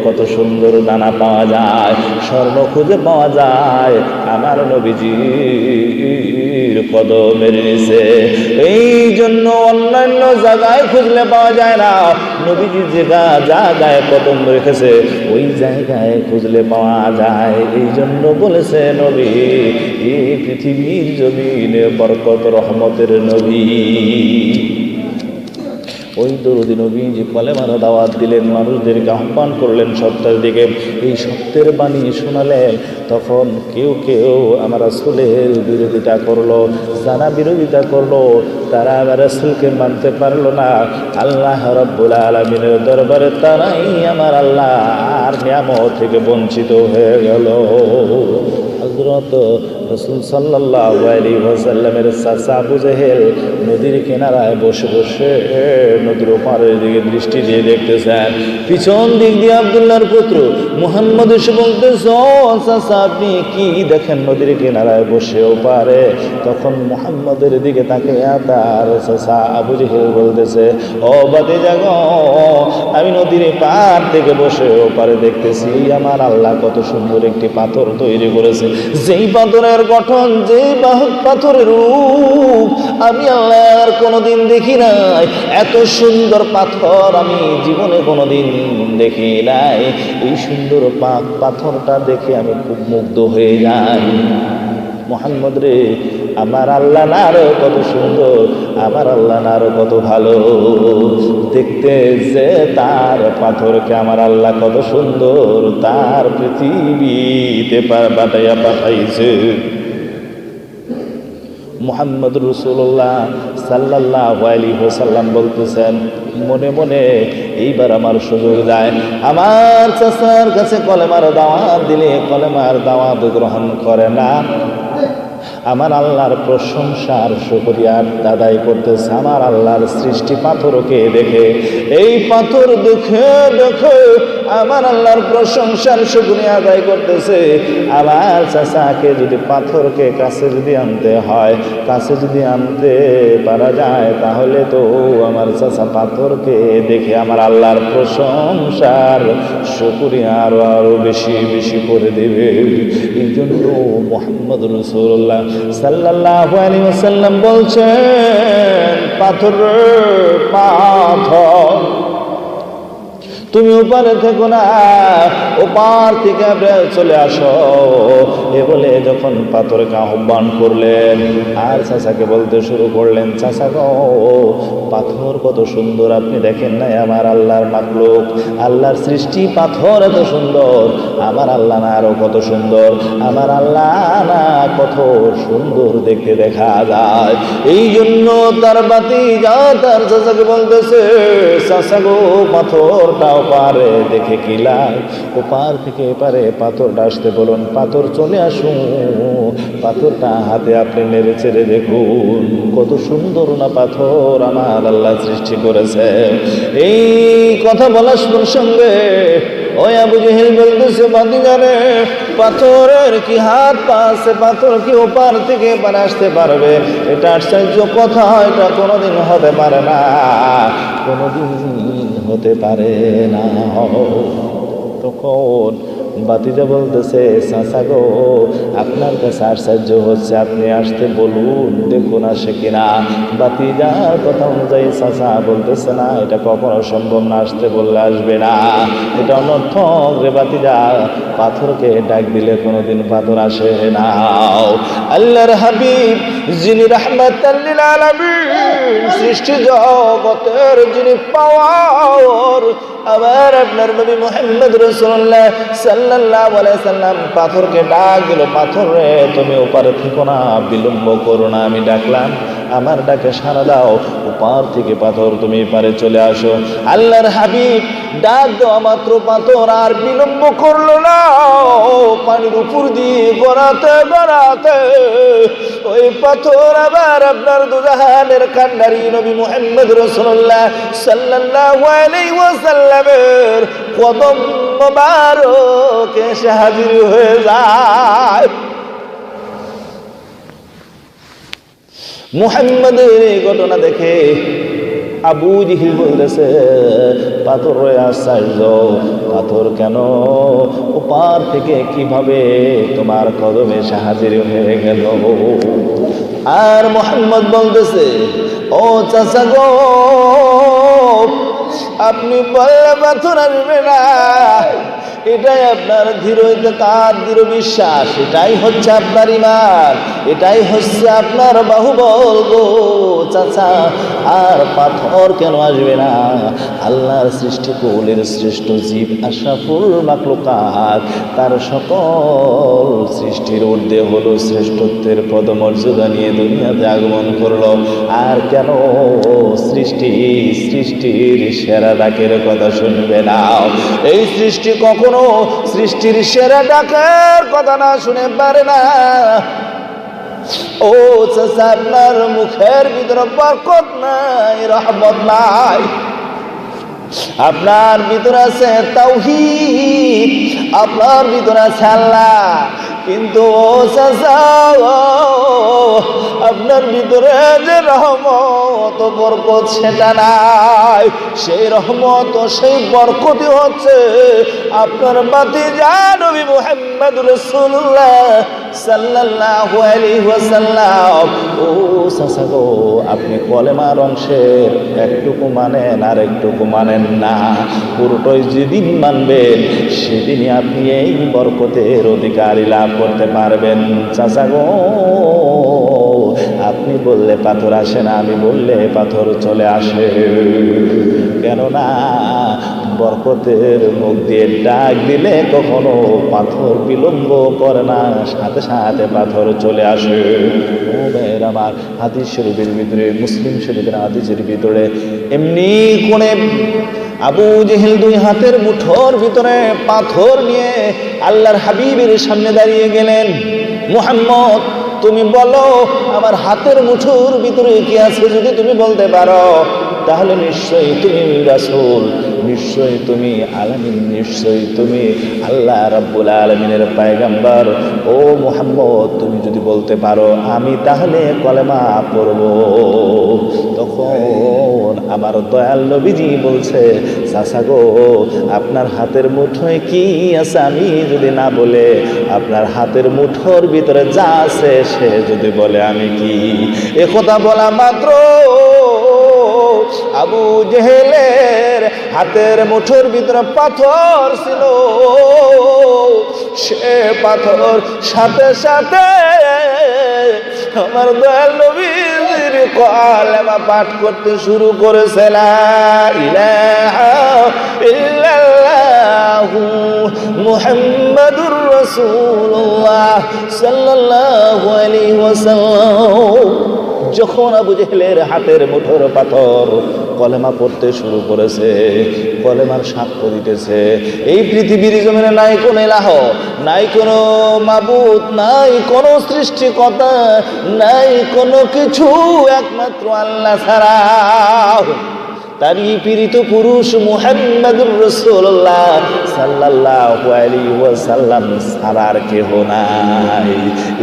কত সুন্দর দানা পাওয়া যায়, স্বর্ণ খুঁজে পাওয়া যায় আমার নবীজির কদমের নিচে। এই জন্য অন্যান্য জায়গায় খুঁজলে পাওয়া যায় না, নবীজি জায়গায় কদম রেখেছে ওই জায়গায় খুঁজলে পাওয়া যায়। এই জন্য বলেছে নবী এই পৃথিবীর জমিনে বরকত রহমতের নবী। ওই দরুদি নবী যে কলেমার দাওয়াত দিলেন, মানুষদেরকে আহ্বান করলেন সত্যের দিকে, এই সত্যের বাণী শোনালেন, তখন কেউ কেউ আমার রাসূলের বিরোধিতা করলো, যারা বিরোধিতা করলো তারা আমার রাসূলকে মানতে পারলো না। আল্লাহ রাব্বুল আলামিনের দরবারে তারাই আমার আল্লাহ আর নিয়ামত থেকে বঞ্চিত হয়ে গেল। হযরত রাসূল সাল্লাল্লাহু আলাইহি ওয়াসাল্লামের চাচা আবু জেহেল নদীর কিনারায় বসে বসে নদীর ওপারের দিকে দৃষ্টি দিয়ে দেখতেছেন। পিছন দিক দিয়ে আব্দুল্লাহর পুত্র মুহাম্মদ এসে বলতেছে, ও চাচা আপনি কি দেখেন নদীর কিনারায় বসে ওপারে? তখন মুহাম্মদের দিকে তাকিয়ে তার চাচা আবু জেহেল বলতেছে, ও ভাতিজা গো, আমি নদীর পার থেকে বসে ওপারে দেখতেছি আমার আল্লাহ কত সুন্দর একটি পাথর তৈরি করেছে, যেই পাথরের গঠন, যেই পাথরের রূপ আমি আল্লাহর কোনোদিন দেখি নাই, এত সুন্দর পাথর আমি জীবনে কোনোদিন দেখি নাই। এই সুন্দর পাথরটা দেখে আমি খুব মুগ্ধ হয়ে যাই। মুহাম্মদ রে, আমার আল্লাহ না আরো কত সুন্দর, আমার আল্লাহ না আরো কত ভালো, দেখতে যে তার পাথরকে আমার আল্লাহ কত সুন্দর তার পৃথিবীতে পাঠাইছে। মুহাম্মদ রাসূলুল্লাহ সাল্লাল্লাহু আলাইহি ওয়াসাল্লাম বলতেছেন, মনে মনে এইবার আমার সুযোগ যায়, আমার চাচার কাছে কলেমার দাওয়াত দিলে কলেমার দাওয়াত গ্রহণ করে না, আমার আল্লাহর প্রশংসার শুকরিয়া আদায় করতেছে। আমার আল্লাহর সৃষ্টি পাথরকে দেখে, এই পাথর দেখে দেখে আমার আল্লাহর প্রশংসার শুকরিয়া আদায় করতেছে। আমার চাচাকে যদি পাথরকে কাছে যদি আনতে হয়, কাছে যদি আনতে পারা যায়, তাহলে তো আমার চাচা পাথরকে দেখে আমার আল্লাহর প্রশংসার শুকরিয়া আরো আরো বেশি বেশি করে দেবে। এই জন্য মুহাম্মদ রাসূলুল্লাহ সাল্লাল্লাহু আলাইহি ওয়াসাল্লাম বলছেন, পাথর পাথর তুমি ওপারে থেকো না, ওপার থেকে চলে আসো, এ বলে যখন পাথরকে আহ্বান করলেন আর চাচাকে বলতে শুরু করলেন, চাচা গো, পাথর কত সুন্দর, আপনি দেখেন নাই আমার আল্লাহর মাখলুক, আল্লাহর সৃষ্টি পাথর এত সুন্দর, আমার আল্লাহ না আরো কত সুন্দর, আমার আল্লাহ না কত সুন্দর দেখতে দেখা যায়। এই জন্য তার বাতি যা তার চাচাকে বলতেছে, চাচা গো, পাথরটা পারে দেখে কি লাগ, ওপার থেকে এপারে পাথরটা আসতে বলুন, পাথর চলে আসুন, পাথরটা হাতে আপনি নেড়ে চেড়ে দেখুন, কত সুন্দর না পাথর আমার আল্লাহ সৃষ্টি করেছে। এই কথা বলার সঙ্গে ওই আবু জেহেল বলতেছে, ভাতিজারে, পাথরের কি হাত পা আছে? পাথর কি ওপার থেকে এপারে আসতে পারবে? এটা আশ্চর্য কথা, এটা কোনোদিন হতে পারে না, কোনোদিন হতে পারে না। তখন বাতিজা বলতেছে, চাচা গো, আপনার কাছে আশ্চর্য হচ্ছে, আপনি আসতে বলুন, দেখুন আসে কিনা। বাতিজার কথা অনুযায়ী চাচা বলতেছে, না, এটা কখনো সম্ভব না, আসতে বললে আসবে না, এটা অনর্থক রে বাতিজা, পাথরকে ডাক দিলে কোনোদিন পাথর আসে না। আল্লাহর হাবিব, যিনি রাহমাতাল লিল আলামিন, সৃষ্টি জগতের যিনি পাওয়ার, আবার আপনার নবী মুহাম্মদ রাসূলুল্লাহ সাল্লাল্লাহু আলাইহি সাল্লাম পাথরকে ডাক দিল, পাথর রে, তুমি ওপারে থেকো না, বিলম্ব করো না, আমি ডাকলাম, আমার ডাকে সাড়া দাও, ওপার থেকে পাথর তুমি এপারে চলে আসো। আল্লাহর হাবিব ডাক দেওয়া মাত্র পাথর আর বিলম্ব করলো না, পানির উপর দিয়ে গড়াতে গড়াতে ওই পাথর আবার আপনার দুজাহানের কান্ডারি নবী মুহাম্মদ রাসূলুল্লাহ সাল্লাল্লাহু আলাইহি ওয়াসাল্লামের কদম মোবারকে এসে হাজির হয়ে যায়। মুহাম্মদের এই ঘটনা দেখে আবু জেহেল বলতেছে, পাথর রয়ে আশ্চর্য, পাথর কেন ওপার থেকে কিভাবে তোমার কদমে এসে হাজির হয়ে গেল? আর মুহাম্মদ বলতেছে, ও চাচা গো, আপনি বললে পাথর আসবে না, এটাই আপনার দৃঢ় বিশ্বাস, এটাই হচ্ছে আপনার ঈমান, এটাই হচ্ছে আপনার বাহুবল গো চাচা। আর পাথর কেন আসবে না? আল্লাহর সৃষ্টি কুলের শ্রেষ্ঠ জীব আশরাফুল মাখলুকাত, তার সকল সৃষ্টির ঊর্ধ্বে হলো শ্রেষ্ঠত্বের পদমর্যাদা নিয়ে দুনিয়াতে আগমন করলো। আর কেন সৃষ্টির সেরা ডাকের কথা শুনবে না? এই সৃষ্টি কখনো সৃষ্টির সেরা ডাকের কথা না শুনে পারে না। ও চাচা, আপনার মুখের ভিতরে বরকত নাই, রহমত নাই, আপনার ভিতরে আছে তাওহীদ, আপনার ভিতরে আছে আল্লাহ, কিন্তু ও চাচা, আপনার ভিতরে যে রহমত বরকত সেটা নাই। সেই রহমত ও সেই বরকতই হচ্ছে আপনার ভাতিজা নবী মুহাম্মদ রাসূলুল্লাহ সাল্লাল্লাহু আলাইহি ওয়াসাল্লাম। ও চাচা গো, আপনি কলেমার অংশের একটুকু মানেন আর একটুকু মানেন না, পুরোটাই যেদিন মানবেন সেদিনই আপনি এই বরকতের অধিকারী লাভ করতে পারবেন। চাচা গো, আপনি বললে পাথর আসে না, আমি বললে পাথর চলে আসে, কেননা বরকতের মুখ দিয়ে ডাক দিলে কখনো পাথর বিলম্ব করে না, সাথে সাথে পাথর চলে আসে। ও ভাইয়ের আমার, হাদিস শরীফের ভিতরে, মুসলিম শরীফের হাদিসের ভিতরে এমনি কোণে আবু জেহেল দুই হাতের মুঠোর ভিতরে পাথর নিয়ে আল্লাহর হাবিবের সামনে দাঁড়িয়ে গেলেন। মুহাম্মদ, তুমি বলো আমার হাতের মুঠোর ভিতরে কি আছে? যদি তুমি বলতে পারো তাহলে নিশ্চয়ই তুমি রাসূল, নিশ্চয়ই তুমি আলামিন, নিশ্চয়ই তুমি আল্লাহ রাব্বুল আলামিনের পয়গম্বর। ও মুহাম্মদ, তুমি যদি বলতে পারো আমি তাহলে কলেমা পড়ব। তখন আমার দয়াল নবীজি বলছে, চাচা গো, আপনার হাতের মুঠোয় কি আছে আমি যদি না বলে, আপনার হাতের মুঠোর ভিতরে যা আছে সে যদি বলে আমি কি? এ কথা বলা মাত্র আবু জেহেলের হাতের মুঠোর ভিতরে পাথর ছিল, সে পাথর সাথে সাথে আমার দয়াল নবীর কলেমা পাঠ করতে শুরু করেছে, লা ইলাহা ইল্লাল্লাহু মুহাম্মাদুর রাসূলুল্লাহ সাল্লাল্লাহু আলাইহি ওয়াসাল্লাম। যখন আবু জেহেলের হাতের মুঠোর পাথর কলেমা পড়তে শুরু করেছে, কলেমার সাক্ষ্য দিতেছে, এই পৃথিবীর জমিনে নাই কোন ইলাহ, নাই কোনো মাবুদ, নাই কোনো সৃষ্টিকর্তা, নাই কোনো কিছু একমাত্র আল্লাহ ছাড়া। তারই পীড়িত পুরুষ মুহাম্মদুর রাসূলুল্লাহ সাল্লাল্লাহু আলাইহি ওয়াসাল্লাম ছাড়ার কেহ নাই।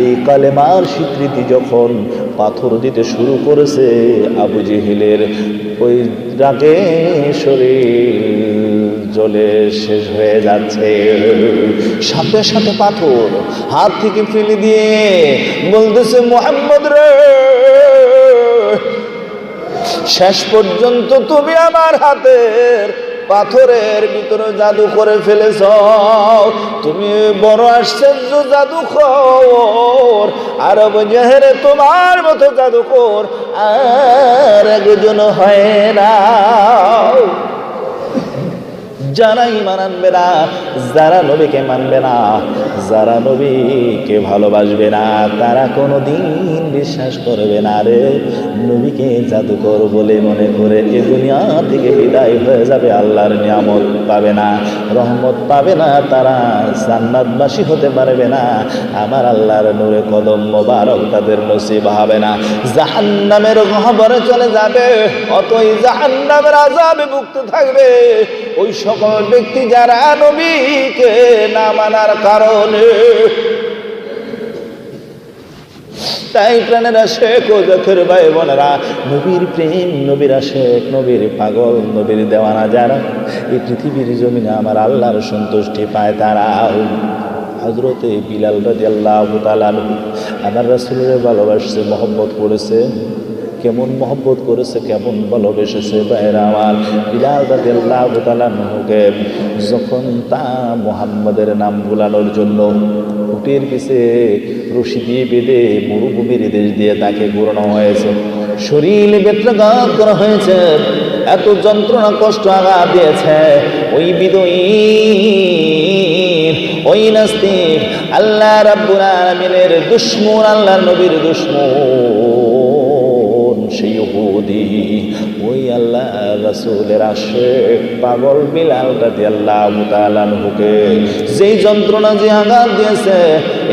এই কালেমার স্বীকৃতি যখন পাথর দিতে শুরু করেছে, আবু জেহেলের ওই রাগে শরীর জ্বলে শেষ হয়ে যাচ্ছে। সাথে সাথে পাথর হাত থেকে ফেলে দিয়ে বলতেছে, মুহাম্মদ রে, শেষ পর্যন্ত তুমি আমার হাতের পাথরের ভিতরে জাদু করে ফেলেছ। তুমি বড় আশ্চর্য জাদুকর, আর আবু জেহেল তোমার মতো জাদুকর আর একজন হয় না। যারা ঈমান আনবে না, যারা নবীকে মানবে না, যারা নবীকে ভালোবাসবে না, তারা কোনোদিন বিশ্বাস করবে না রে নবীকে জাদুকর বলে মনে করে এ দুনিয়া থেকে বিদায় হয়ে যাবে, আল্লাহর নিয়ামত পাবে না, রহমত পাবে না, তারা জান্নাতবাসী হতে পারবে না, আমার আল্লাহর নূরে কদম মোবারক তাদের নসিব হবে না, জাহান্নামের গহ্বরে চলে যাবে। অতই জাহান্নামের আযাবে ভুগতে থাকবে ওই সকল ব্যক্তি যারা নবীকে না মানার কারণে। তাই প্রাণের আশেক ও জাতের ভাই বোনেরা, নবীর প্রেম, নবীর আশেক, নবীর পাগল, নবীর দেওয়ানা যারা এই পৃথিবীর জমিনে আমার আল্লাহর সন্তুষ্টি পায়, তারা হযরতে বিলাল রাদিয়াল্লাহু তাআলা আমার রাসূলের ভালোবাসছে, মহব্বত করেছে। কেমন মহব্বত করেছে, কেমন ভালোবেসেছে ভাইরা আমার। বিলাল রাদিয়াল্লাহু তাআলা আনহুকে যখন তা মুহাম্মদের নাম ভুলানোর জন্য উটের পিছে রশি দিয়ে বেঁধে মরুভূমির দেশ দিয়ে তাকে ঘোরানো হয়েছে, শরীরে বেত্রাঘাত করা হয়েছে, এত যন্ত্রণা কষ্ট আঘাত দিয়েছে, ওই বিদয়ীন, ওই নাস্তিক, আল্লাহ রাব্বুল আলামিনের দুশমন, আল্লাহর নবীর দুশমন, সেই ইহুদি, ওই আল্লাহ রাসূলের আশিক পাগল বিলাল রাদিয়াল্লাহু তাআলা আনহুকে যেই যন্ত্রণা, যে আঘাত দিয়েছে,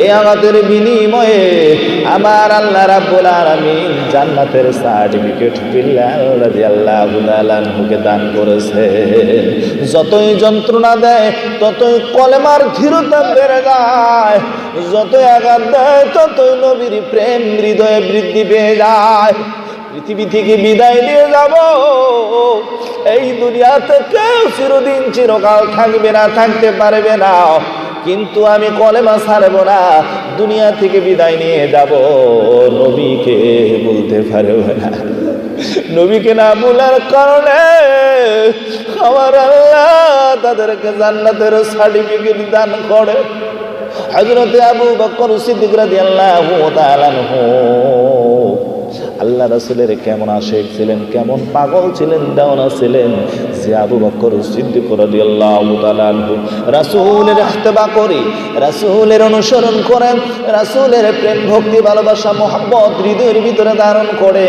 এই আঘাতের বিনিময়ে আমার আল্লাহ রাব্বুল আলামিন জান্নাতের সার্টিফিকেট বিলাল রাদিয়াল্লাহু তাআলা আনহুকে দান করেছে। যতই যন্ত্রণা দেয় ততই কলেমার দৃঢ়তা বেড়ে যায়, যতই আঘাত দেয় ততই নবীর প্রেম হৃদয়ে বৃদ্ধি পেয়ে যায়। পৃথিবী থেকে বিদায় নিয়ে যাব, এই দুনিয়াতে কেউ চিরদিন চিরকাল থাকবে না, থাকতে পারবে না, কিন্তু আমি কলেমা ছাড়ব না। দুনিয়া থেকে বিদায় নিয়ে যাব, নবীকে বলতে পারবে না। নবীকে না বলার কারণে আমার আল্লাহ তাদেরকে জান্নাতের সার্টিফিকেট দান করে। হযরতে আবু বকর সিদ্দিক রাদিয়াল্লাহু তাআলা আনহু আল্লাহ রাসূলের কেমন আশিক ছিলেন, কেমন পাগল ছিলেন, দেওয়ানা ছিলেন, যে আবু বকর সিদ্দিক রাদিয়াল্লাহু তাআলা আনহু রাসূলের ইত্তেবা করে, রাসূলের অনুসরণ করেন, রাসূলের প্রেম, ভক্তি, ভালোবাসা, মহব্বত হৃদয়ের ভিতরে ধারণ করে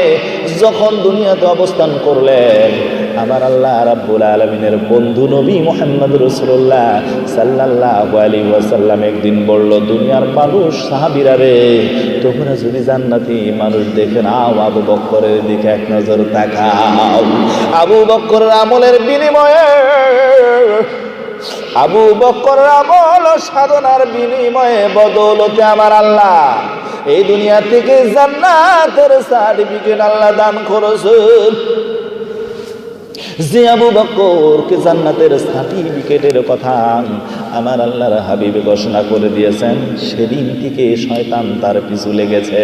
যখন দুনিয়াতে অবস্থান করলেন, আমার আল্লাহ রাব্বুল আলামিনের বন্ধু নবী মুহাম্মদ রাসূলুল্লাহ সাল্লাল্লাহু আলাইহি ওয়াসাল্লাম একদিন বলল, দুনিয়ার মানুষ সাহাবীরা রে, তোমরা যদি জান্নাতি মানুষ দেখে নাও, আবু বকরের দিকে এক নজর তাকাও। আবু বকরের আমলের বিনিময়ে, আবু বকরের আমল সাধনার বিনিময়ে, বদৌলতে আমার আল্লাহ এই দুনিয়া থেকে জান্নাতের সার্টিফিকেট আল্লাহ দান করেছেন। যে আবু বকরকে জান্নাতের সার্টিফিকেটের কথা আমার আল্লাহর হাবিব ঘোষণা করে দিয়েছেন, সেদিন থেকে শয়তান তার পিছু লেগেছে।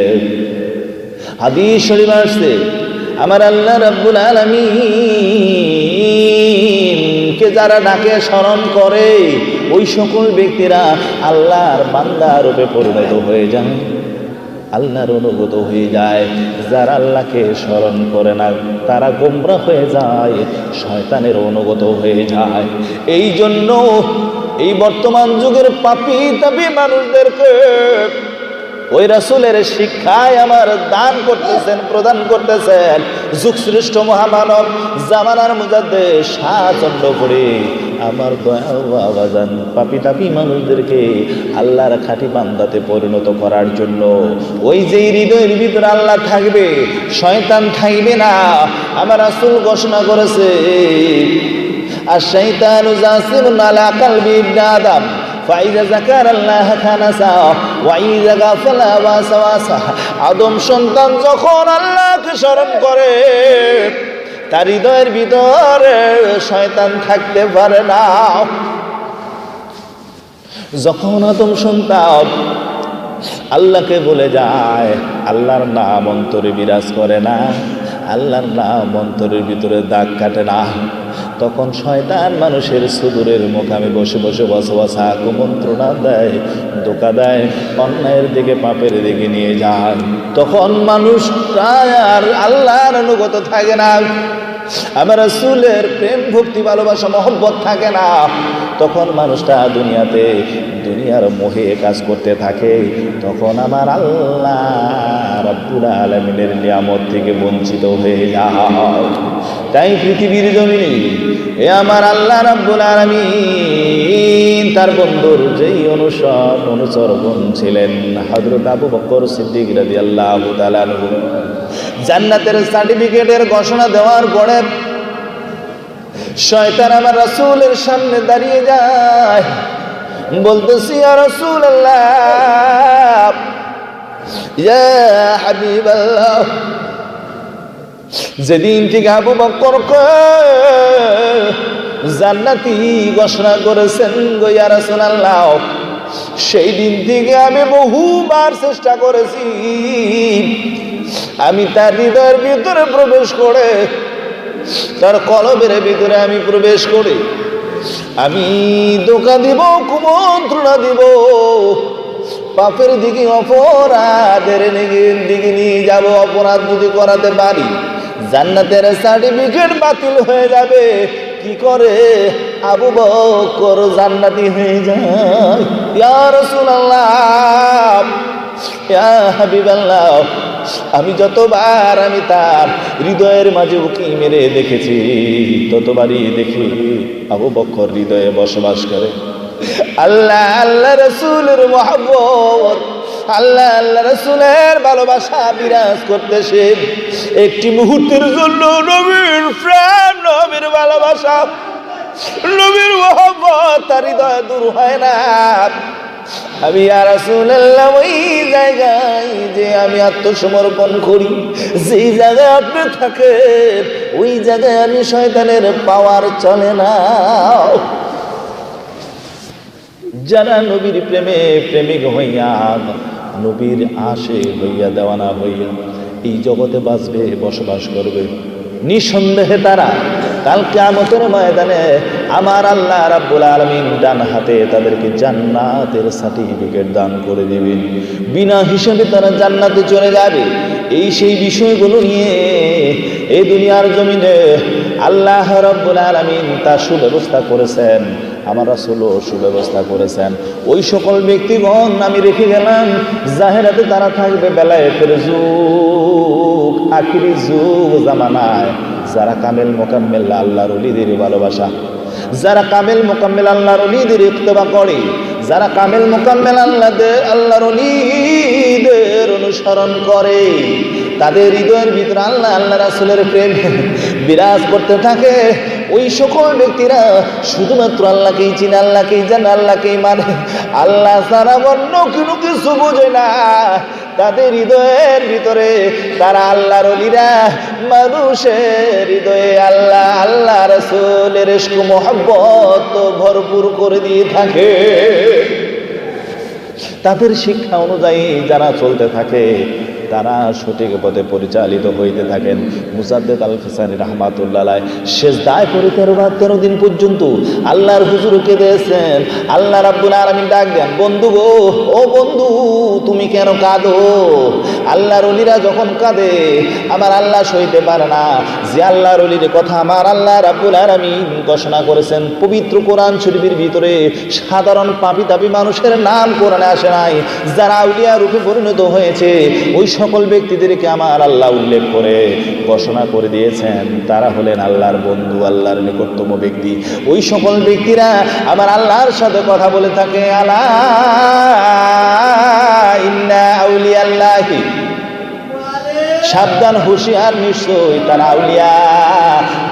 হাদিস শরীফ আসছে, আমার আল্লাহ রাব্বুল আলামিনকে যারা ডাকে, স্মরণ করে, ওই সকল ব্যক্তিরা আল্লাহর বান্দা রূপে পরিণত হয়ে যায়, আল্লাহর অনুগত হয়ে যায়। যারা আল্লাহকে স্মরণ করে না, তারা গোমরা হয়ে যায়, শয়তানের অনুগত হয়ে যায়। এই জন্য এই বর্তমান যুগের পাপী তাপী মানুষদেরকে ওই রাসূলের শিক্ষায় আমার দান করতেছেন, প্রদান করতেছেন যুগশ্রেষ্ঠ মহামানব, জামানার মুজাদ্দেদ শাহ চন্দ্রপুরী আমার দয়াল বাবাজান পাপি তাপি মানুষদেরকে আল্লাহর খাঁটি বান্দাতে পরিণত করার জন্য ওই যে হৃদয়ের ভিতরে আল্লাহ থাকবে, শয়তান থাকবে না। আমার রাসূল ঘোষণা করেছে, আর শয়তানু জাসিরুন আলা কলবি ইবনে আদম ফাইজা যাকারাল্লাহ খানাসা ওয়া ইযা গাফালা ওয়াসওয়াসা। আদম সন্তান যখন আল্লাহকে স্মরণ করে তার হৃদয়ের ভিতরে শয়তান থাকতে পারে না। যখন আদম সন্তান আল্লাহকে বলে যায়, আল্লাহর নাম অন্তরে বিরাজ করে না, আল্লাহর নাম অন্তরের ভিতরে দাগ কাটে না, তখন শয়তান মানুষের সুদূরের মোকামে বসে বসে বসবাসা কুমন্ত্রণা দেয়, ধোঁকা দেয়, অন্যায়ের দিকে পাপের দিকে নিয়ে যায়। তখন মানুষ আর আল্লাহর অনুগত থাকে না, আমার রাসূলের প্রেম ভক্তি ভালোবাসা মহব্বত থাকে না। তখন মানুষটা দুনিয়ার মোহে কাজ করতে থাকে। তখন আমার আল্লাহ রাব্বুল আলামিনের নিয়ামত থেকে বঞ্চিত হয়ে যায়। তাই পৃথিবীর জমিনে এ আমার আল্লাহ রাব্বুল আলামিন তার বন্ধুর যেই অনুসরণ ছিলেন হযরত আবু বকর সিদ্দিক রাদিয়াল্লাহু তাআলা আনহু, জান্নাতের সার্টিফিকেটের ঘোষণা দেওয়ার পরে শয়তান আমার রাসূলের সামনে দাঁড়িয়ে যায়, বলতেছি ইয়া রাসূলুল্লাহ, ইয়া হাবিবাল্লাহ, যেদিন থেকে আবু বকরকে জান্নাতি ঘোষণা করেছেন গো ইয়া রাসূলুল্লাহ, সেই দিন থেকে আমি বহুবার চেষ্টা করেছি, আমি তার হৃদয়ের ভিতরে প্রবেশ করে, তার কলবের ভিতরে আমি প্রবেশ করে আমি ধোঁকা দিব, কুমন্ত্রণা দিব, পাপের দিকে অপরাধের দিকে নিয়ে যাব। অপরাধ যদি করাতে পারি জান্নাতের সার্টিফিকেট বাতিল হয়ে যাবে। কি করে আবু বকর জান্নাতি হয়ে যায়? ইয়া রাসূলুল্লাহ, ইয়া হাবিবাল্লাহ, আমি যতবার আমি তার হৃদয়ের মাঝে উকি মেরে দেখেছি, ততবারই দেখি আবু বকর হৃদয়ে বসবাস করে। আল্লাহ রাসূলের মহব্বত, আল্লাহ রাসূলের ভালোবাসা বিরাজ করতেছে। একটি মুহূর্তের জন্য নবীর প্রেম, নবীর ভালোবাসা, নবীর মহব্বত তার হৃদয়ে দূর হয় না। আমি ইয়া রাসূলুল্লাহ ওই জায়গায় যে আমি আত্মসমর্পণ করি, যেই জায়গায় আপনি থাকেন ওই জায়গায় আমি শয়তানের পাওয়ার চলে না। যারা নবীর প্রেমে প্রেমিক হইয়া, নবীর আশে হইয়া, দেওয়ানা হইয়া এই জগতে বাঁচবে, বসবাস করবে, নিঃসন্দেহে তারা কাল কিয়ামতের ময়দানে আমার আল্লাহ রাব্বুল আলামিন ডান হাতে তাদেরকে জান্নাতের সার্টিফিকেট দান করে দিবেন। বিনা হিসাবে তারা জান্নাতে চলে যাবে। এই সেই বিষয়গুলো নিয়ে এই দুনিয়ার জমিনে আল্লাহ রাব্বুল আলামিন তার সুব্যবস্থা করেছেন, আমার রাসূলও সুব্যবস্থা করেছেন। ওই সকল ব্যক্তিগণ আমি রেখে গেলাম, জাহেরাতে তারা থাকবে বেলায়েতের যুগ, আখিরি যুগ জামানায়। যারা কামেল মোকাম্মেল আল্লাহর ওলিদের ভালোবাসা, যারা কামেল মোকাম্মেল আল্লাহর ওলিদের ইত্তেবা করে, যারা কামেল মোকাম্মেল আল্লাহর ওলিদের অনুসরণ করে, তাদের হৃদয়ের ভিতরে আল্লাহ রাসূলের প্রেম বিরাজ করতে থাকে। ওই সকল ব্যক্তিরা শুধুমাত্র আল্লাহকেই চিনে, আল্লাহকেই জানে, আল্লাহকেই মানে, আল্লাহ ছাড়া অন্য কোনো কিছু বোঝে না। তাদের হৃদয়ের ভিতরে তারা আল্লাহর ওলিরা মানুষের হৃদয়ে আল্লাহ রাসূলের ইশক মোহাব্বত ভরপুর করে দিয়ে থাকে। তাদের শিক্ষা অনুযায়ী যারা চলতে থাকে তারা সঠিক পথে পরিচালিত হইতে থাকেন। মুজাদ্দেদ আল ফিসানি রাহমাতুল্লাহ আলাইহি সেজদায় পড়ে 13 দিন পর্যন্ত আল্লাহর হুজুরে কেঁদেছেন। আল্লাহ রাব্বুল আলামিন ডাক দেন, বন্ধু গো, ও বন্ধু তুমি কেন কাঁদো? আল্লাহর ওলিরা যখন কাঁদে আমার আল্লাহ সইতে পারে না। যে আল্লাহর ওলির কথা আমার আল্লাহ রাব্বুল আলামিন ঘোষণা করেছেন পবিত্র কোরআন শরীফের ভিতরে, সাধারণ পাপী তাপী মানুষের নাম কোরআনে আসে নাই। যারা আউলিয়া রূপে পরিণত হয়েছে ওই সকল ব্যক্তিদেরকে আমার আল্লাহ উল্লেখ করে ঘোষণা করে দিয়েছেন তারা হলেন আল্লাহর বন্ধু, আল্লাহর নিকটতম ব্যক্তি। ওই সকল ব্যক্তিরা আমার আল্লাহর সাথে কথা বলে থাকে, আলা ইন্না আউলিয়া আল্লাহি, সাবধান হুঁশিয়ার, নিশ্চয়ই তারা আউলিয়া,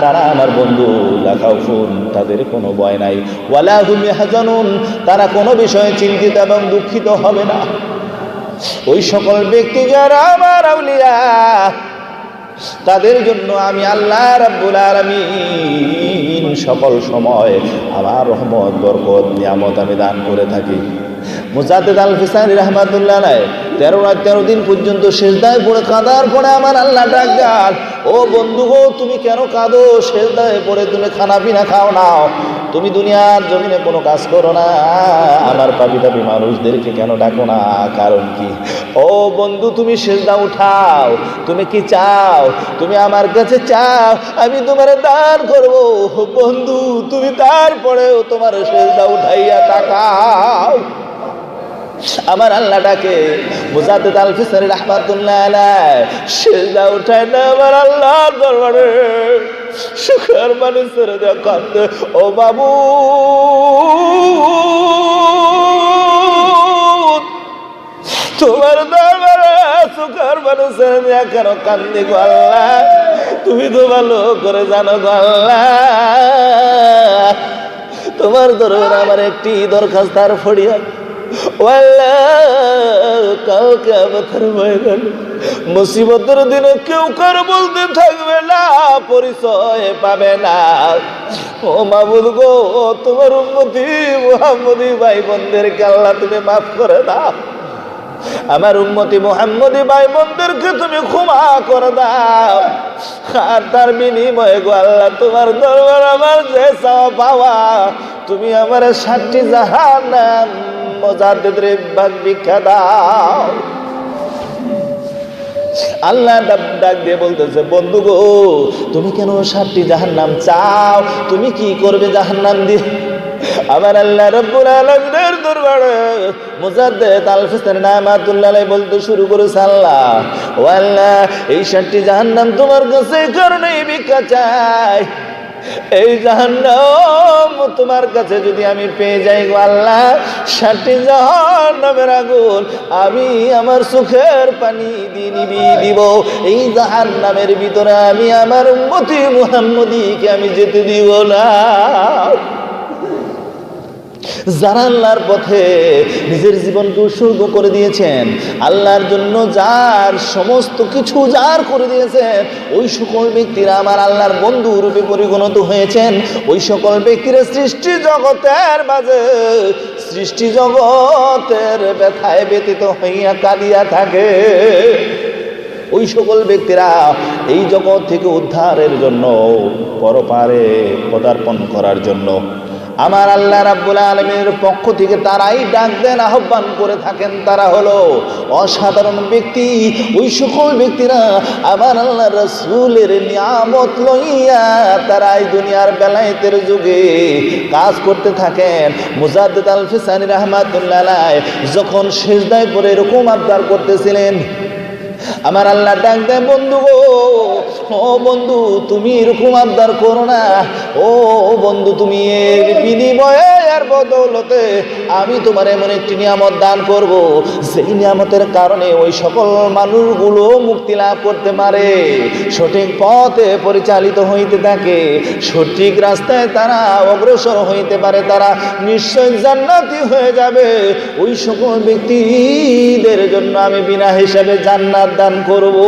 তারা আমার বন্ধু, লা খাউফুন, তাদের কোনো ভয় নাই, ওয়ালা হুম ইয়াহজানুন, তারা কোনো বিষয়ে চিন্তিত এবং দুঃখিত হবে না। ওই সকল ব্যক্তি যারা আমার আউলিয়া তাদের জন্য আমি আল্লাহ রাব্বুল আলামিন সকল সময় আমার রহমত, বরকত, নিয়ামত আমি দান করে থাকি। মুজাদ্দিদ আল ফিসানি রাহমাতুল্লাহ আলাইহি 13 রাত 13 দিন পর্যন্ত সিজদায় পড়ে কাঁদার পরে আমার আল্লাহ ডাক দেন, ও বন্ধু গো, তুমি কেন কাঁদো? সিজদায় পড়ে তুমি খানা পিনা খাও না, তুমি দুনিয়ার জমিনে কোনো কাজ করো না, আমার পাপী পাপী মানুষদেরকে কেন ডাকো না? কারণ কি? ও বন্ধু, তুমি সিজদা উঠাও, তুমি কি চাও? তুমি আমার কাছে চাও, আমি তোমার দান করব। বন্ধু, তুমি তারপরেও তোমার সিজদা উঠাইয়া তাকাও। আমার আল্লাহ ডাকে, মুজাদ্দিদ আল ফিসানি রাহমাতুল্লাহ আলাইহি সিজদা উঠায় না আমার আল্লাহর দরবারে সুখের মানুষের কাঁদে, ও বাবু তোমার দরবারে সুখের মানুষের কেন কান্দি গো আল্লাহ? তুমি তো ভালো করে জানো গো আল্লাহ, তোমার দরবারে আমার একটি দরখাস্ত আর ফড়িয়া, কালকে আমাদের ময়দানে মুসিবতের দিনে কেউ কার বলতে থাকবে না, পরিচয় পাবে না। ও মাবুদ গো, তোমার উম্মতি মুহাম্মদী ভাই বোনদেরকে আল্লাহ তুমি মাফ করে দাও, আমার উম্মতি মুহাম্মদী ভাই বোনদেরকে তুমি ক্ষমা করে দাও। আর তার বিনিময়ে গো আল্লাহ, তোমার দরবার আমার যে চাওয়া পাওয়া, তুমি আমার 7টি জাহান্নাম মুজাদ্দিদের ভাগ ভিক্ষা দাও। আল্লাহ ডাক দিয়ে বলতেছে, বন্ধু গো, তুমি কেন 7টি জাহান্নাম চাও? তুমি কি করবে জাহান্নাম দিয়ে? আমার আল্লাহ রাব্বুল আলামিনের দরবারে মুজাদ্দিদ আল ফিসানি রাহমাতুল্লাহ আলাইহি বলতে শুরু করেছে, আল্লাহ, ও আল্লাহ, এই 7টি জাহান্নাম তোমার কাছে কারণেই ভিক্ষা চাই। এই জাহান্নাম তোমার কাছে যদি আমি পেয়ে যাই গো আল্লাহ, 7টি জাহান্নামের আগুন আমি আমার চোখের পানি দিয়ে নিভিয়ে দিব। এই জাহান্নামের ভিতরে আমি আমার উম্মতি মুহাম্মদীকে আমি যেতে দিব না। যারা আল্লাহর পথে নিজের জীবনকে উৎসর্গ করে দিয়েছেন, আল্লাহর জন্য যার সমস্ত কিছু যার করে দিয়েছেন, ওই সকল ব্যক্তিরা আমার আল্লাহর বন্ধু রূপে পরিগণিত হয়েছেন। ওই সকল ব্যক্তিরা সৃষ্টি জগতের মাঝে, সৃষ্টি জগতের ব্যথায় ব্যতীত হইয়া কাঁদিয়া থাকে। ওই সকল ব্যক্তিরা এই জগৎ থেকে উদ্ধারের জন্য, পরপারে পদার্পণ করার জন্য আমার আল্লাহ রাব্বুল আলামিনের পক্ষ থেকে তারাই ডাক দেন, আহ্বান করে থাকেন। তারা হলো অসাধারণ ব্যক্তি। ওই সকল ব্যক্তিরা আমার আল্লাহ রাসূলের নিয়ামত লইয়া তারা এই দুনিয়ার বেলায়েতের যুগে কাজ করতে থাকেন। মুজাদ্দিদ আল ফিসানি রাহমাতুল্লাহ আলাইহি যখন সিজদায় পড়ে এরকম আবদার করতেছিলেন, আমার আল্লাহ ডাক দেয়, বন্ধু গো, ও বন্ধু, তুমি এরকম আবদার করো না। ও বন্ধু, তুমি এর বিনিময়ে আর বদৌলতে আমি তোমার এমন একটি নিয়ামত দান করব, সেই নিয়ামতের কারণে ওই সকল মানুষগুলো মুক্তি লাভ করতে পারে, সঠিক পথে পরিচালিত হইতে থাকে, সঠিক রাস্তায় তারা অগ্রসর হইতে পারে, তারা নিশ্চয় জান্নাতি হয়ে যাবে। ওই সকল ব্যক্তিদের জন্য আমি বিনা হিসাবে জান্নাত দান করব।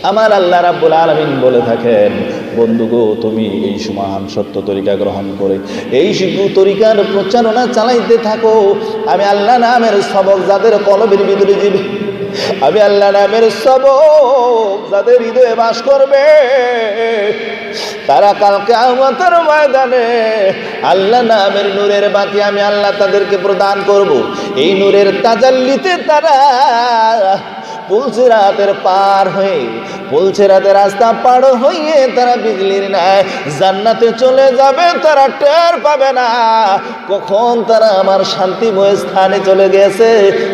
আমার আল্লাহ রাব্বুল আলামিন বলে থাকেন, বন্ধু গো, তুমি এই সমান সত্য তরিকা গ্রহণ করে এই শিশু তরিকার প্রচারণা চালাইতে থাকো। আমি আল্লাহ নামের সবক যাদের কলবের ভিতরে যাবে, আমি আল্লাহ নামের সবক যাদের হৃদয়ে বাস করবে, তারা কাল কিয়ামতের ময়দানে আল্লাহ নামের নূরের বাতি আমি আল্লাহ তাদেরকে প্রদান করব। এই নূরের তাজাল্লিতে তারা পুলসিরাতের পার হয়ে পুলসিরাতের রাস্তা পার হয়ে তারা বিজলির ন্যায় জান্নাতে চলে যাবে, তারা টের পাবে না কখন তারা আমার শান্তিময় স্থানে চলে গেছে।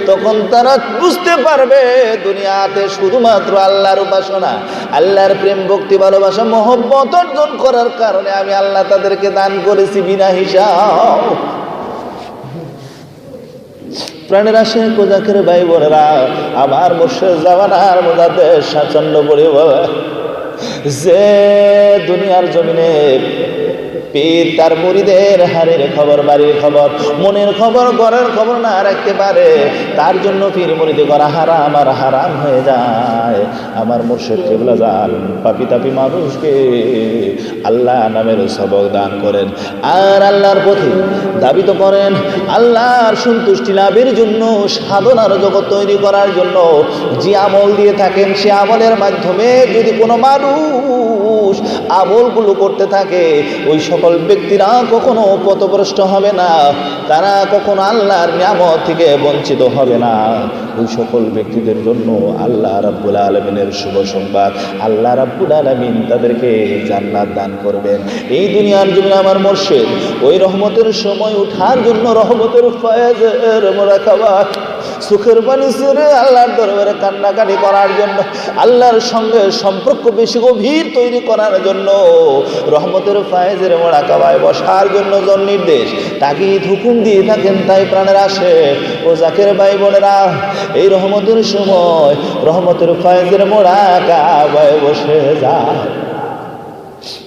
তখন তারা বুঝতে পারবে দুনিয়াতে শুধুমাত্র আল্লাহর উপাসনা, আল্লাহর প্রেম, ভক্তি, ভালোবাসা, মহব্বত অর্জন করার কারণে আমি আল্লাহ তাদেরকে দান করেছি বিনা হিসাব। প্রাণের আসে কোজাকের ভাই বোনেরা, আমার মুর্শিদ জামানার মুজাদ্দেদ 95 বলে যে দুনিয়ার জমিনে পীর তার মুরিদের হারের খবর, বাড়ির খবর, মনের খবর, ঘরের খবর না রাখতে পারে, তার জন্য পীর মুরিদি করা হারাম আর হারাম হয়ে যায়। আমার মুর্শিদ কিবলা জান পাপি তাপি মানুষকে আল্লাহ নামের সবক দান করেন আর আল্লাহর পথে ধাবিত করেন। আল্লাহর সন্তুষ্টি লাভের জন্য, সাধনার জগৎ তৈরি করার জন্য যে আমল দিয়ে থাকেন, সে আমলের মাধ্যমে যদি কোনো মানুষ আমলগুলো করতে থাকে, ওই সকল ব্যক্তিরা কখনো পথভ্রষ্ট হবে না, তারা কখনো আল্লাহর নিয়ামত থেকে বঞ্চিত হবে না। ওই সকল ব্যক্তিদের জন্য আল্লাহ রাব্বুল আলামিনের শুভ সংবাদ, আল্লাহ রাব্বুল আলামিন তাদেরকে জান্নাত দান করবেন। এই দুনিয়ার জন্য আমার মুর্শিদ ওই রহমতের সময় উঠার জন্য, রহমতের ফয়েজের মুরাকাবা, সুখের পানি ছেড়ে আল্লাহর দরবারে কান্নাকাটি করার জন্য, আল্লাহর সঙ্গে সম্পর্ক বেশি গভীর তৈরি করার জন্য, রহমতের ফয়েজের মুরাকাবায় বসার জন্য জন নির্দেশ তাগিদ হুকুম দিয়ে থাকেন। তাই প্রাণের আসে ও জাকের ভাই বোনেরা, এই রহমতের সময় রহমতের ফয়েজের মুরাকাবায় বসে যায়।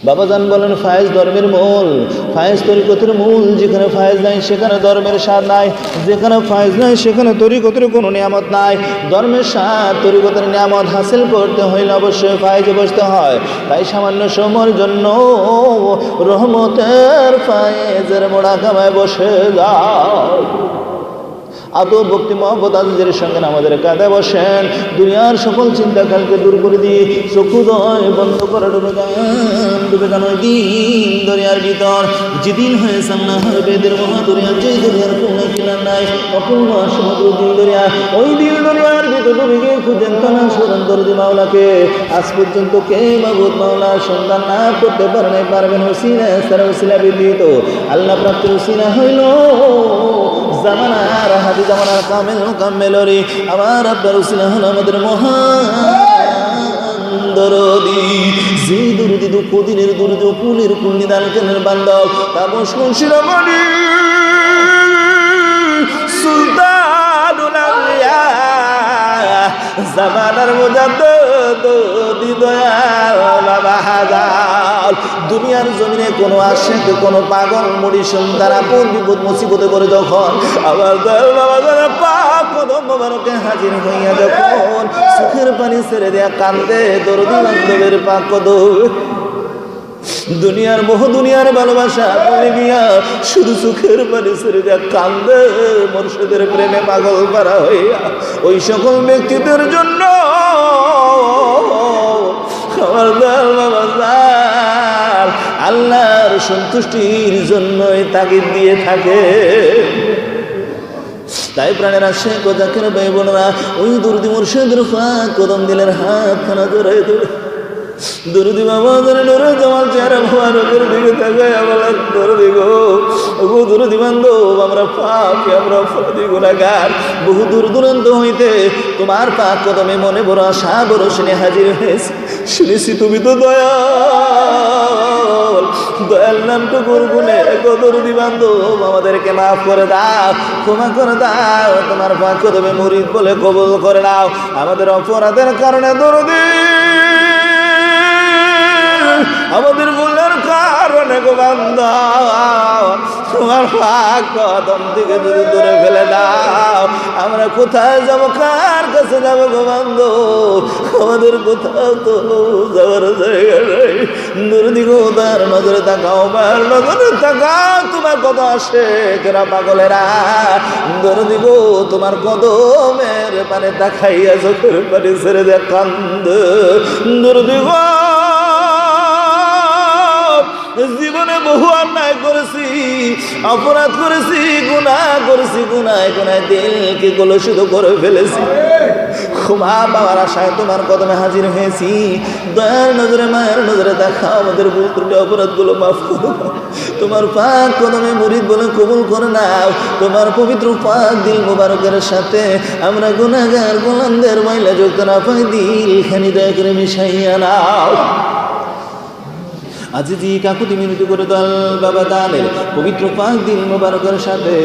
বাবাজান বলেন ফায়েজ ধর্মের মূল, ফায়েজ তরিকতের মূল। যেখানে ফায়েজ নাই সেখানে ধর্মের স্বাদ নাই, যেখানে ফায়েজ নাই সেখানে তরিকতের কোনো নিয়ামত নাই। ধর্মের স্বাদ, তরিকতের নিয়ামত হাসিল করতে হইলে অবশ্যই ফায়েজে বসতে হয়। তাই সামান্য সময়ের জন্য রহমতের ফায়েজের মুরাকাবায় বসে যাও। আদর, ভক্তি, মহব্বত, আজের সঙ্গে আমাদের কাঁধে বসেন। দুনিয়ার সকল চিন্তা কালকে দূর করে দিয়ে চক্ষুদয় বন্ধ করে ডুবে যান ওই দিন দরিয়ার ভিতর, যেদিন হয়ে সামনা হবে বেদের মহাদরিয়া, যে দরিয়ার কোনো কিনার নাই, অপূর্ণ সমুদ্র দিন দরিয়া, ওই দিন দরিয়ার ভিতর ডুবে গিয়ে খুঁজেন কানা সুরন দরদি মাওলাকে। আজ পর্যন্ত কে মাবুদ মাওলার সন্ধান না করতে পারবেন। ওসিলা সারা ওসিলা বিদিত আল্লাহ প্রাপ্তির ওসিলা হইল জামানার হাদি, জামানার কামেল কামেলরি আমার আব্বার ওসিলা হলো আমাদের মহান দরদি। যে দরদি দুঃখ দিনের দরদি, কুলের কুল নিদান কেনের বান্ধব, তাপস শিরোমণি সুলতানুল আউলিয়া জামানার মুজাদ্দেদ দয়াল বাবা হাজার। দুনিয়ার জমিনে কোনো আশেক, কোনো পাগল মুড়ি সন্তান আপন বিপদ মুসিবতে পড়ে যখন আবার দয়াল বাবা যারা পাক কদম মোবারকে হাজির হইয়া যখন সুখের পানি ছেড়ে দেয়া কান্দে দরদি বান্ধবের পাক কদম, দুনিয়ার মোহ, দুনিয়ার ভালোবাসা বলে গিয়া শুধু সুখের পানি ছেড়ে দেয়া কান্দে মুর্শিদের প্রেমে পাগল পারা হইয়া, ওই সকল ব্যক্তিদের জন্য আমার দয়াল বাবা যার আল্লাহর সন্তুষ্টির জন্যই তাগিদ দিয়ে থাকে। তাই প্রাণের আসে কোজাকের ভাই বোনেরা, ওই দরদি মুর্শিদের পাক কদম দিলের হাত খানা জোরে ধরে দরদি বাবা জানে ডরে জামাল চেহারা বাবা রোগের দিকে তাকায় আমার দরদি গো, বহু দূরদি বান্ধব, আমরা পাপি, আমরা অপরাধী গুনাহগার, বহু দূর দূরান্ত হইতে তোমার পাক কদমে মনে বড় আশা বড় শুনে হাজির হয়েছে। শুনেছি তুমি তো দয়াল, দয়াল নামটুকুর গুণে দরদি বান্ধব আমাদেরকে মাফ করে দাও, ক্ষমা করে দাও, তোমার পাক কদমে মুরিদ বলে কবুল করে নাও। আমাদের অপরাধের কারণে দরদি, আমাদের ভুলের কারণে গো বান্দা তোমার পাক কদম থেকে যদি দূরে ফেলে দাও, আমরা কোথায় যাব, কার কাছে যাবো গো বান্দা? আমাদের কোথাও তো যাওয়ার জায়গা নেই। দরদি গো তার নজরে তাকাও, মার নজরে তাকাও, তোমার কত আসে কেরা পাগলেরা। দরদি গো তোমার কদমের পানে তাকাইয়া চোখের পানি ছেড়ে দেয় কান্দ। দরদি গো জীবনে বহু অন্যায় করেছি, অপরাধ করেছি, গুনাহ করেছি, গুনায় গুনায় দিলকে কলুষিত করে ফেলেছি। ক্ষমা পাওয়ার আশায় তোমার কদমে হাজির হয়েছি। দয়ার নজরে মায়ের নজরে দেখা আমাদের ভুল ত্রুটি অপরাধগুলো মাফ করো। তোমার পাক কদমে মুরিদ বলে কবুল করে নাও। তোমার পবিত্র পাক দিল মোবারকের সাথে আমরা গুনাহগার গোলামদের ময়লা যুক্ত না পাই দিল খানি দয়া করে মিশাইয়া নাও। আজিজি কাকুতি মিনতি করে দল বাবা দানের পবিত্র পাক দিল মোবারকের সাথে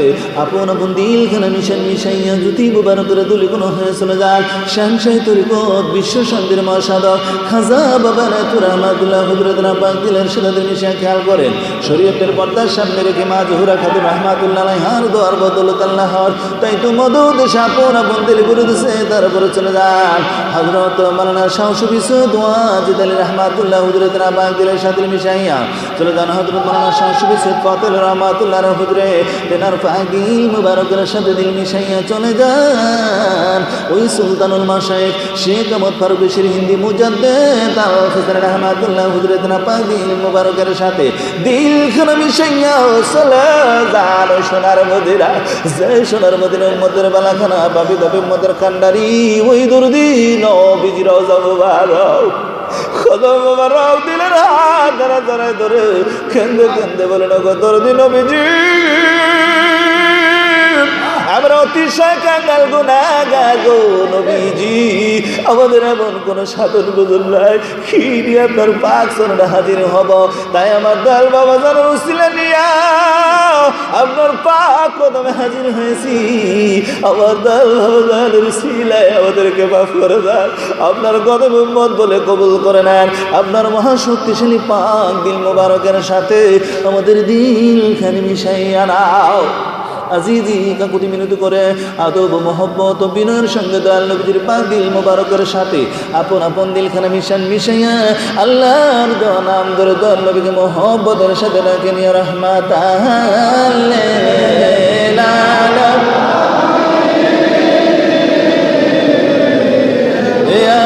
আপন আপন দিলখানা মিশাইয়া জ্যোতি মোবারকের দুলি কোনো হয়ে চলে যান। শানশাহী তরিকত বিশ্ব শান্তির মহাসাধক খাজা বাবা নাতুর রহমাতুল্লাহ হযরতরা পাক দিলের সাথে মিশিয়ে খেয়াল করেন। শরীয়তের পর্দার সামনে রেখে মা জহুরা খাতুন রহমাতুল্লাহ আলাইহার দোয়ার বদৌলত আল্লাহর তাই তো মদদ আপন আপন দিল করে দিছে তারপরে চলে যান। হযরত মাওলানা শাহ সুফি সৈয়দ ওয়াজিদ আলী রহমাতুল্লাহ হযরতরা পাক দিলের সাথে মিশাইয়া চলে যান। হযরত মাওলানা শাহ সুফি সৈয়দ ফাতিল রহমাতুল্লাহ হুজুরে তেনার পাক দিল মুবারকের সাথে দিল মিশাইয়া চলে যান। ওই সুলতানুল মাশায়েখ শেখ আহমদ ফারুক বেশির হিন্দি মুজাদ্দিদ আল ফজল রহমাতুল্লাহ হুজুরে তেনার পাক দিল মুবারকের সাথে দিলখানা মিশাইয়া চলে যান। ওই সোনার মদিনা যে সোনার মদিনা উম্মতের বালাখানা বাবি দাবি উম্মতের কান্ডারি ওই দরদি নবীজি রওজা মুবারক কদম মুবারক দিলের হাত ধরে ধরে ধরে কেন্দে কেন্দে বলেন গো দরদি নবীজি আমরা অতিশয় কাঙ্গাল গুনাহগার গো নবীজি, আমাদের এমন কোন সাধন বুঝুন নাই কি নিয়ে আপনার পাক চরণে হাজির হব। তাই আমার দয়াল বাবা জানার উসিলা নিয়া আপনার পাক কদমে হাজির হয়েছি। আমার দয়াল বাবা জানার উসিলায় আমাদেরকে মাফ করে দেন। আপনার কদমে উম্মত বলে কবুল করে নেন। আপনার মহাশক্তিশালী পাক দিল মোবারকের সাথে আমাদের দিলখানি মিশাইয়া নাও। আজিজি কাকুতি মিনতি করে আদব মোহব্বত ও বিনয়ের সঙ্গে দয়াল নবীজির পাক দিল মোবারকের সাথে আপন আপন দিলখানা মিশাইয়া আল্লাহর দেওয়া নাম ধরে দয়াল নবীকে মোহব্বতের সাথে রাখেন ইয়া রাহমাতাল লিল আলামিন ইয়া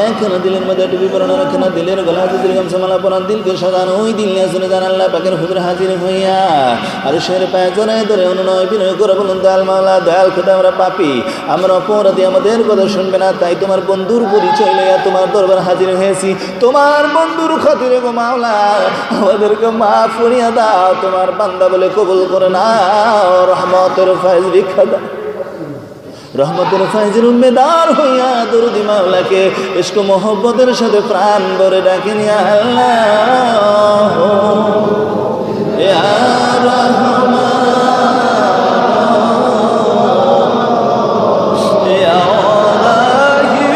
একখানা দিলের মধ্যে টুপি পরানো, একখানা দিলের গলা দিল গামছামালা পরান, দিলকে সাজানো ওই দিল নিয়ে চলে যান আল্লাহ পাকের হুজুরে হাজির হইয়া আর শের পায়ে জড়ায় ধরে অনুনয় বিনয় করে বলুন দয়াল মাওলা দয়াল খোদা আমরা পাপী, আমরা অপরাধী, আমাদের কথা শুনবে না, তাই তোমার বন্ধুর পরিচয় লইয়া তোমার দরবার হাজির হয়েছি। তোমার বন্ধুর খাতিরে গো মাওলা আমাদেরকে মাফ করিয়া দাও, তোমার বান্দা বলে কবুল করে নাও, রহমতের ফায়েজ ভিক্ষা দাও। রহমতের ফাইজের উম্মেদার হইয়া দরুদি মাওলাকে ইশক মোহব্বতের সাথে প্রাণ ভরে ডাকি নিয়া আল্লাহ ইয়া রহমান ইয়া রাহিম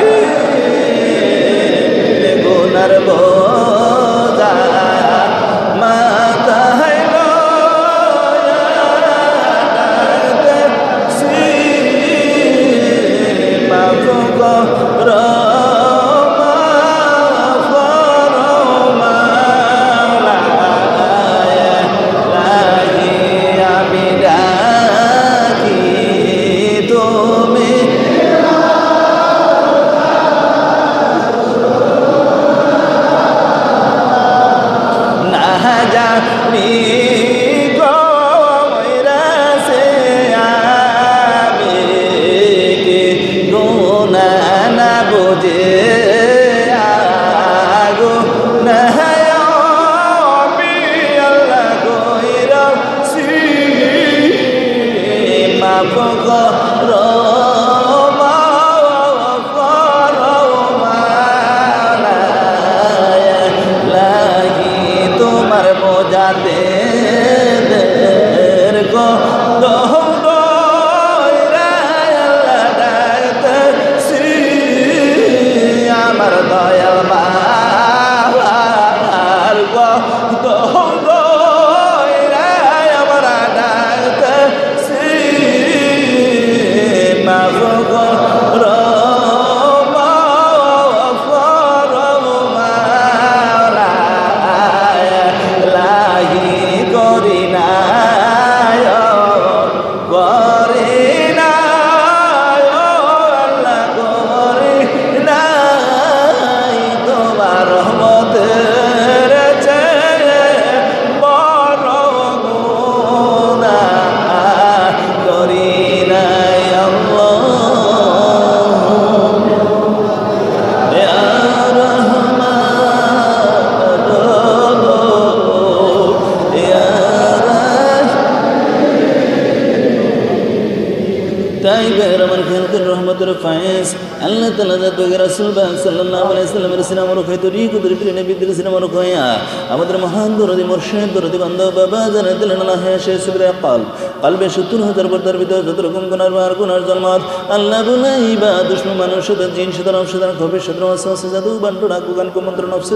গুনার বোঝা মাথায় তোমার বোঝাতে আমার দয়াল বাবার আমার ডাকতে মাফ কর তাই বেহরমান খেয়াল রহমতের ফায়েজ আল্লাহ তাআলা যত রাসূল সাল্লাল্লাহু আলাইহি সাল্লামের সিনামা রখাই তরিক দরিদ্র নবীদের সিনামা রখায়া আমাদের মহান দরদি মুর্শিদ দরদি বান্দা বাবা জানে দিলেন আল্লাহ শেষ সুরে কলবে 70000 পর্দার ভিতর যত রকম গুনার জন্মাত আল্লাহ বলাই বা দুশমন মানুষ সাথে জিন সাথে নফস সাথে কবি সাথে ওয়াসওয়াসা জাদু বান্টু ডাকু গান কো মন্ত্র নফস